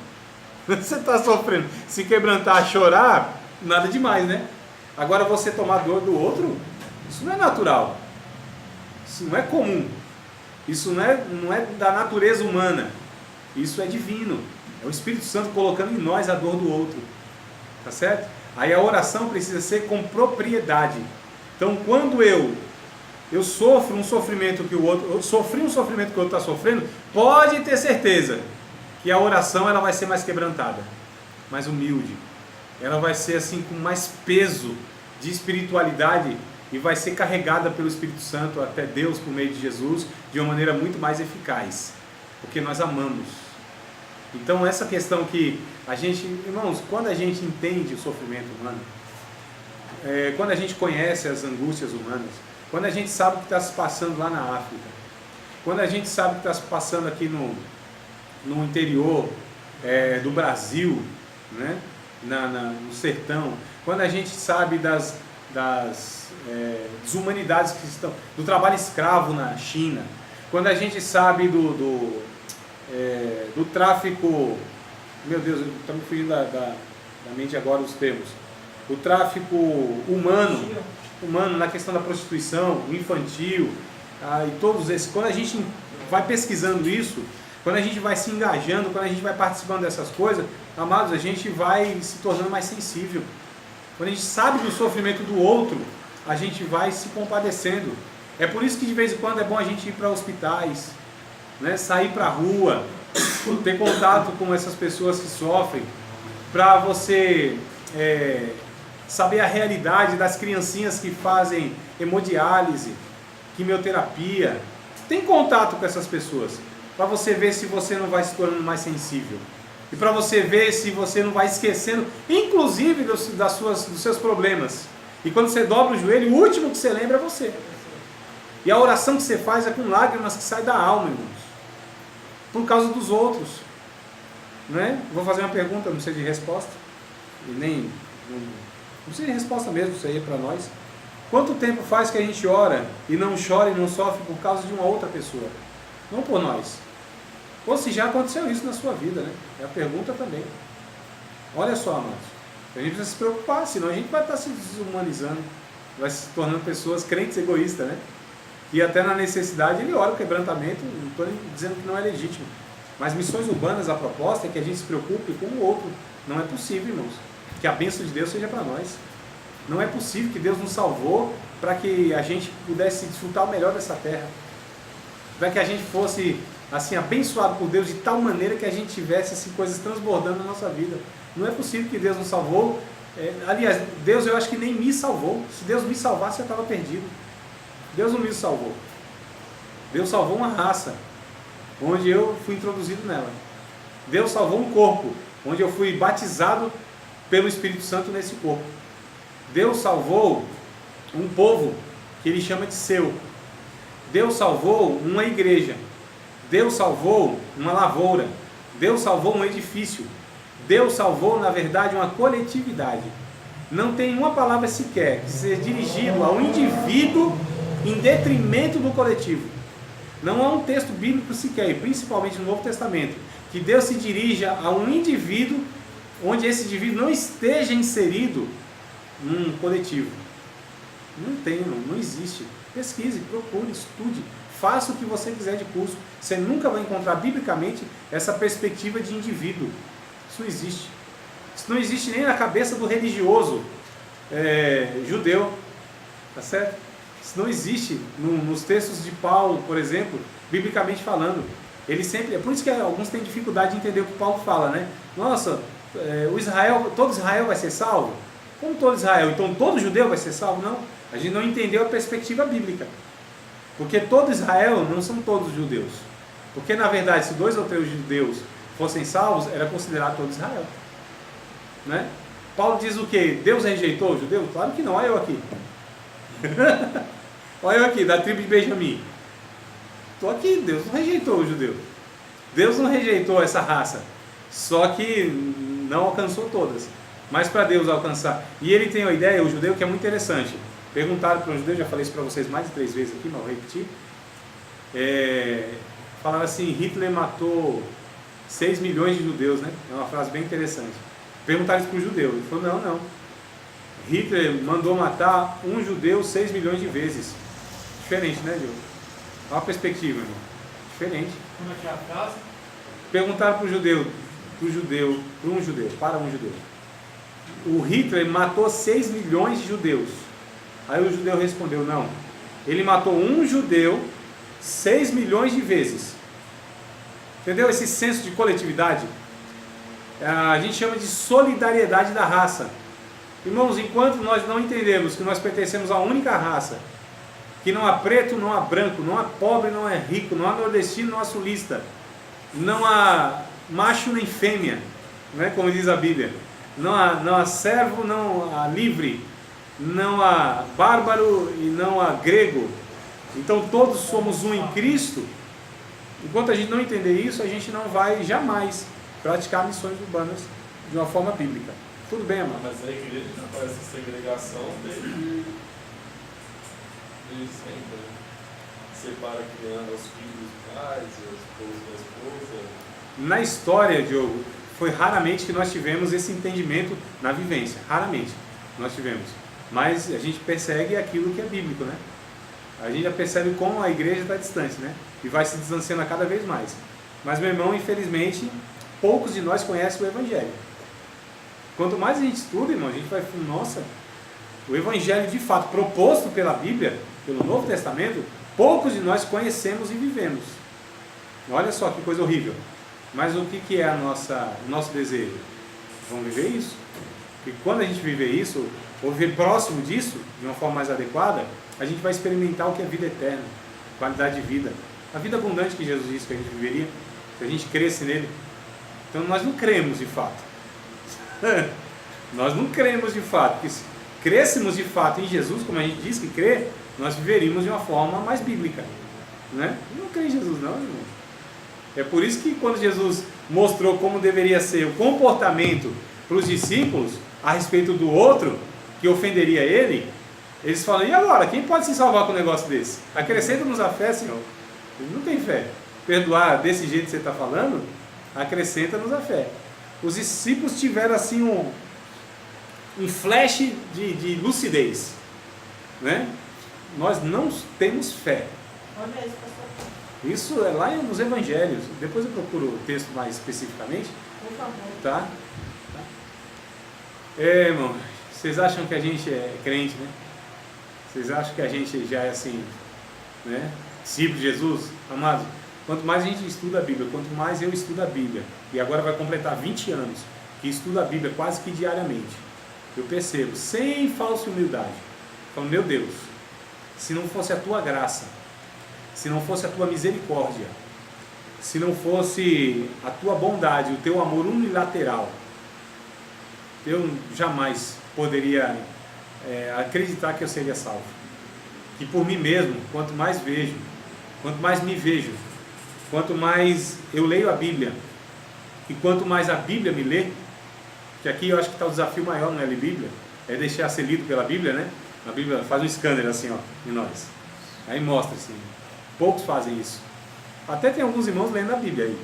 S2: Você está sofrendo, se quebrantar, chorar, nada demais, né? Agora você tomar dor do outro, isso não é natural. Isso não é comum. Isso não é da natureza humana. Isso é divino. É o Espírito Santo colocando em nós a dor do outro. Tá certo? Aí a oração precisa ser com propriedade. Então quando eu sofro um sofrimento que o outro, eu sofri um sofrimento que o outro está sofrendo, pode ter certeza que a oração ela vai ser mais quebrantada, mais humilde. Ela vai ser assim com mais peso de espiritualidade e vai ser carregada pelo Espírito Santo até Deus por meio de Jesus de uma maneira muito mais eficaz, porque nós amamos. Então essa questão que a gente, irmãos, quando a gente entende o sofrimento humano, quando a gente conhece as angústias humanas, quando a gente sabe o que está se passando lá na África, quando a gente sabe o que está se passando aqui no interior do Brasil, né? No sertão, quando a gente sabe das desumanidades que estão, do trabalho escravo na China, quando a gente sabe do tráfico, meu Deus, estamos fugindo da mente agora os termos, o tráfico humano na questão da prostituição, o infantil, e todos esses, quando a gente vai pesquisando isso, quando a gente vai se engajando, quando a gente vai participando dessas coisas, amados, a gente vai se tornando mais sensível. Quando a gente sabe do sofrimento do outro, a gente vai se compadecendo. É por isso que de vez em quando é bom a gente ir para hospitais, né? Sair para a rua, ter contato com essas pessoas que sofrem, para você saber a realidade das criancinhas que fazem hemodiálise, quimioterapia. Tem contato com essas pessoas, para você ver se você não vai se tornando mais sensível. E para você ver se você não vai esquecendo, inclusive dos seus problemas. E quando você dobra o joelho, o último que você lembra é você. E a oração que você faz é com lágrimas que saem da alma, irmãos. Por causa dos outros. Né? Vou fazer uma pergunta, não sei de resposta. E nem... Não sei de resposta mesmo, isso aí é para nós. Quanto tempo faz que a gente ora e não chora e não sofre por causa de uma outra pessoa? Não por nós. Ou se já aconteceu isso na sua vida, né? É a pergunta também. Olha só, amados. A gente precisa se preocupar, senão a gente vai estar se desumanizando. Vai se tornando pessoas crentes egoístas, né? E até na necessidade ele ora o quebrantamento, não estou dizendo que não é legítimo. Mas missões urbanas, a proposta é que a gente se preocupe com o outro. Não é possível, irmãos, que a bênção de Deus seja para nós. Não é possível que Deus nos salvou para que a gente pudesse desfrutar o melhor dessa terra. Para que a gente fosse assim abençoado por Deus de tal maneira que a gente tivesse assim, coisas transbordando na nossa vida. Não é possível que Deus nos salvou. Aliás, Deus eu acho que nem me salvou. Se Deus me salvasse, eu estava perdido. Deus não me salvou. Deus salvou uma raça, onde eu fui introduzido nela. Deus salvou um corpo, onde eu fui batizado pelo Espírito Santo nesse corpo. Deus salvou um povo que Ele chama de seu. Deus salvou uma igreja. Deus salvou uma lavoura. Deus salvou um edifício. Deus salvou, na verdade, uma coletividade. Não tem uma palavra sequer que seja dirigido a um indivíduo em detrimento do coletivo. Não há um texto bíblico sequer, principalmente no Novo Testamento, que Deus se dirija a um indivíduo onde esse indivíduo não esteja inserido num coletivo. Não tem, não existe. Pesquise, procure, estude, faça o que você quiser de curso. Você nunca vai encontrar biblicamente essa perspectiva de indivíduo. Isso não existe. Isso Isso não existe nem na cabeça do religioso judeu, tá certo? Isso não existe nos textos de Paulo, por exemplo, biblicamente falando. Ele sempre, é por isso que alguns têm dificuldade de entender o que Paulo fala, né? Nossa, todo Israel vai ser salvo? Como todo Israel? Então todo judeu vai ser salvo? Não. A gente não entendeu a perspectiva bíblica. Porque todo Israel não são todos judeus. Porque na verdade, se 2 ou 3 judeus fossem salvos, era considerado todo Israel. Né? Paulo diz o quê? Deus rejeitou os judeus? Claro que não, olha eu aqui. Olha eu aqui, da tribo de Benjamim. Estou aqui, Deus não rejeitou os judeus. Deus não rejeitou essa raça. Só que não alcançou todas. Mas para Deus alcançar. E ele tem uma ideia, o judeu, que é muito interessante. Perguntaram para um judeu, já falei isso para vocês mais de 3 vezes aqui, mas vou repetir. Falaram assim, Hitler matou 6 milhões de judeus, né? É uma frase bem interessante. Perguntaram isso para o judeu. Ele falou, não. Hitler mandou matar um judeu 6 milhões de vezes. Diferente, né, Diogo? Olha a perspectiva, irmão. Diferente.
S1: Como é que é a frase?
S2: Perguntaram para um judeu. O Hitler matou 6 milhões de judeus. Aí o judeu respondeu, não. Ele matou um judeu 6 milhões de vezes. Entendeu? Esse senso de coletividade. A gente chama de solidariedade da raça. Irmãos, enquanto nós não entendemos que nós pertencemos à única raça, que não há preto, não há branco, não há pobre, não há rico, não há nordestino, não há sulista, não há macho nem fêmea, né, como diz a Bíblia, não há servo, não há livre, não há bárbaro e não há grego, então todos somos um em Cristo. Enquanto a gente não entender isso, a gente não vai jamais praticar missões urbanas de uma forma bíblica. Tudo bem, amado?
S3: Mas a igreja já faz essa segregação desde sempre, né? Separa os filhos dos pais, os esposos da esposa.
S2: Na história, Diogo, foi raramente que nós tivemos esse entendimento na vivência. Raramente nós tivemos. Mas a gente persegue aquilo que é bíblico, né? A gente já percebe como a igreja está distante, né? E vai se distanciando a cada vez mais. Mas, meu irmão, infelizmente, poucos de nós conhecem o Evangelho. Quanto mais a gente estuda, irmão, a gente vai falar, nossa, o Evangelho de fato proposto pela Bíblia, pelo Novo Testamento, poucos de nós conhecemos e vivemos. Olha só que coisa horrível. Mas o que é o nosso desejo? Vamos viver isso. Porque quando a gente viver isso, ou viver próximo disso, de uma forma mais adequada, a gente vai experimentar o que é vida eterna, qualidade de vida. A vida abundante que Jesus disse que a gente viveria, se a gente cresce nele. Então nós não cremos de fato. Nós não cremos de fato. Porque se crêssemos de fato em Jesus, como a gente diz que crê, nós viveríamos de uma forma mais bíblica. Né? Não crê em Jesus não, irmão. É por isso que quando Jesus mostrou como deveria ser o comportamento para os discípulos a respeito do outro que ofenderia ele, eles falam, e agora? Quem pode se salvar com um negócio desse? Acrescenta-nos a fé, Senhor. Ele não tem fé. Perdoar desse jeito que você está falando, acrescenta-nos a fé. Os discípulos tiveram assim um flash de lucidez. Né? Nós não temos fé.
S4: Olha isso, pastor.
S2: Isso é lá nos Evangelhos. Depois eu procuro o texto mais especificamente.
S4: Por favor.
S2: Tá? Irmão, vocês acham que a gente é crente, né? Vocês acham que a gente já é assim, né? Discípulo de Jesus? Amados, quanto mais a gente estuda a Bíblia, quanto mais eu estudo a Bíblia, e agora vai completar 20 anos que estudo a Bíblia quase que diariamente, eu percebo, sem falsa humildade, falando, meu Deus, se não fosse a tua graça, se não fosse a tua misericórdia, se não fosse a tua bondade, o teu amor unilateral, eu jamais poderia acreditar que eu seria salvo. Que por mim mesmo, quanto mais vejo, quanto mais me vejo, quanto mais eu leio a Bíblia, e quanto mais a Bíblia me lê, que aqui eu acho que está o desafio maior, não é ler Bíblia, é deixar ser lido pela Bíblia, né? A Bíblia faz um scanner assim, ó, em nós. Aí mostra assim, poucos fazem isso. Até tem alguns irmãos lendo a Bíblia aí,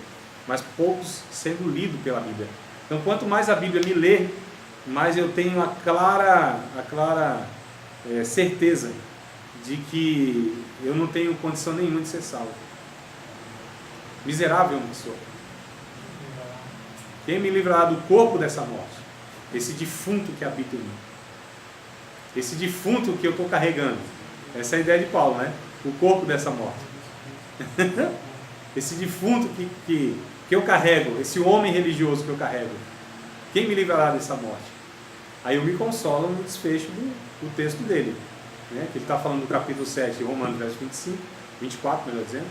S2: mas poucos sendo lido pela Bíblia. Então quanto mais a Bíblia me lê, mais eu tenho a clara certeza de que eu não tenho condição nenhuma de ser salvo. Miserável que sou. Quem me livrará do corpo dessa morte? esse defunto que habita em mim. Esse defunto que eu estou carregando. Essa é a ideia de Paulo, né? O corpo dessa morte. Esse defunto que eu carrego, esse homem religioso que eu carrego. Quem me livrará dessa morte? Aí eu me consolo no desfecho do texto dele. Né? Que ele está falando no capítulo 7, Romanos, verso 24, melhor dizendo.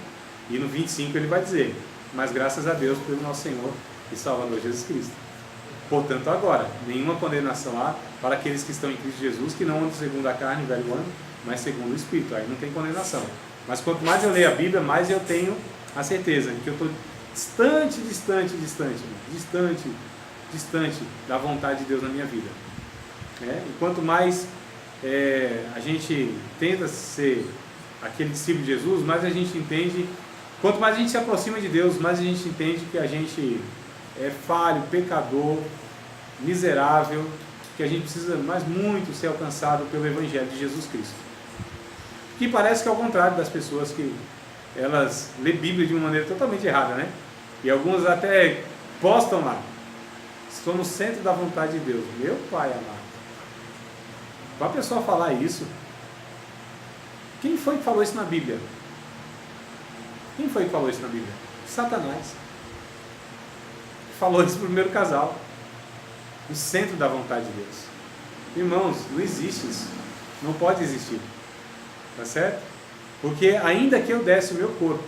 S2: E no 25 ele vai dizer: mas graças a Deus pelo nosso Senhor e Salvador Jesus Cristo. Portanto, agora, nenhuma condenação há para aqueles que estão em Cristo Jesus, que não andam segundo a carne, velho ano, mas segundo o Espírito. Aí não tem condenação. Mas quanto mais eu leio a Bíblia, mais eu tenho a certeza de que eu estou distante da vontade de Deus na minha vida. E quanto mais a gente tenta ser aquele discípulo de Jesus, mais a gente entende, quanto mais a gente se aproxima de Deus, mais a gente entende que a gente é falho, pecador, miserável, que a gente precisa mais muito ser alcançado pelo Evangelho de Jesus Cristo. Que parece que é ao contrário das pessoas que elas lêem Bíblia de uma maneira totalmente errada, né? E algumas até postam lá: estou no centro da vontade de Deus. Meu Pai amado, para a pessoa falar isso, quem foi que falou isso na Bíblia? Quem foi que falou isso na Bíblia? Satanás. Falou isso para o primeiro casal. No centro da vontade de Deus. Irmãos, não existe isso. Não pode existir. Tá certo? Porque ainda que eu desse o meu corpo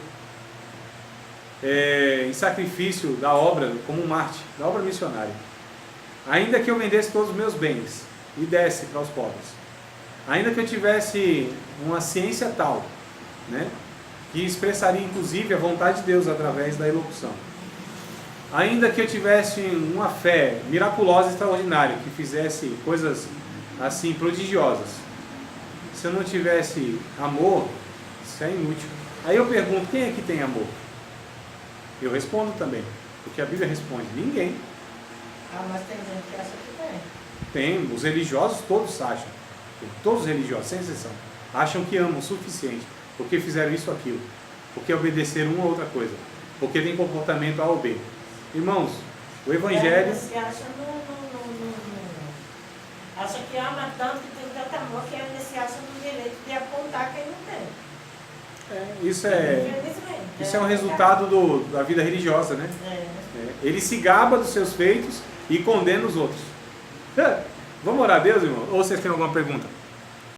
S2: em sacrifício da obra, como um mártir, da obra missionária, ainda que eu vendesse todos os meus bens e desse para os pobres, ainda que eu tivesse uma ciência tal, né, que expressaria inclusive a vontade de Deus através da elocução, ainda que eu tivesse uma fé miraculosa e extraordinária, que fizesse coisas assim prodigiosas, se eu não tivesse amor, isso é inútil. Aí eu pergunto: quem é que tem amor? Eu respondo também, porque a Bíblia responde: ninguém.
S4: Mas tem gente que acha que tem.
S2: Tem, os religiosos todos acham, todos os religiosos, sem exceção, acham que amam o suficiente, porque fizeram isso ou aquilo, porque obedeceram uma ou outra coisa, porque tem comportamento A ou B. Irmãos, o Evangelho...
S4: Se acha acha que ama tanto, que tem tanto amor, que ainda se acha no direito de apontar quem não tem.
S2: Isso é um resultado da vida religiosa, né? Ele se gaba dos seus feitos e condena os outros. Vamos orar a Deus, irmão? Ou vocês têm alguma pergunta?